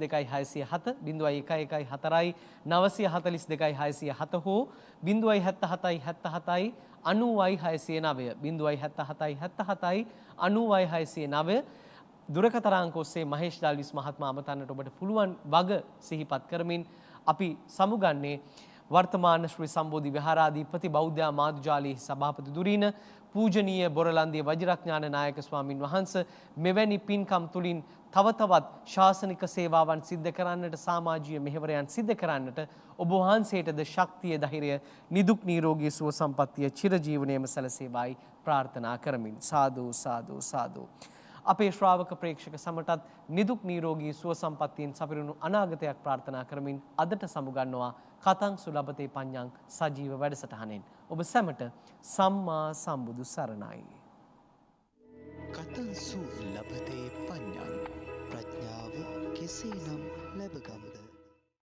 607 හෝ 077 90 609 077 දුරකථනාංක ඔස්සේ මහේෂ් ඩාල්විස් මහත්මයා අමතන්නට ඔබට පුළුවන් වග සිහිපත් කරමින් අපි සමුගන්නේ වර්තමාන ශ්‍රී සම්බෝධි විහාරාධිපති බෞද්ධ මාධ්‍යාලයේ සභාපති දුරීන පූජනීය බොරලන්දිය වජිරඥාන නායක ස්වාමින් වහන්සේ මෙවැනි පින්කම් තුලින් තව තවත් ශාසනික සේවාවන් සිද්ධ කරන්නට සමාජීය මෙහෙවරයන් සිද්ධ කරන්නට ඔබ වහන්සේටද ශක්තිය ධෛර්යය නිදුක් නිරෝගී සුව සම්පන්නිය චිරජීවනයේම සැලසේවායි ප්‍රාර්ථනා කරමින් සාදු සාදු සාදු. අපේ ශ්‍රාවක ප්‍රේක්ෂක සමටත් නිදුක් නිරෝගී සුව සම්පන්නියෙන් සපිරුණු අනාගතයක් ප්‍රාර්ථනා කරමින් අදට සමුගන්නවා කතං සුලබතේ පඤ්ඤං සජීව වැඩසටහනෙන්. ඔබ සැමට සම්මා සම්බුදු සරණයි. කතං සුලබතේ පඤ්ඤං ප්‍රඥාව කෙසේනම් ලැබගමුද?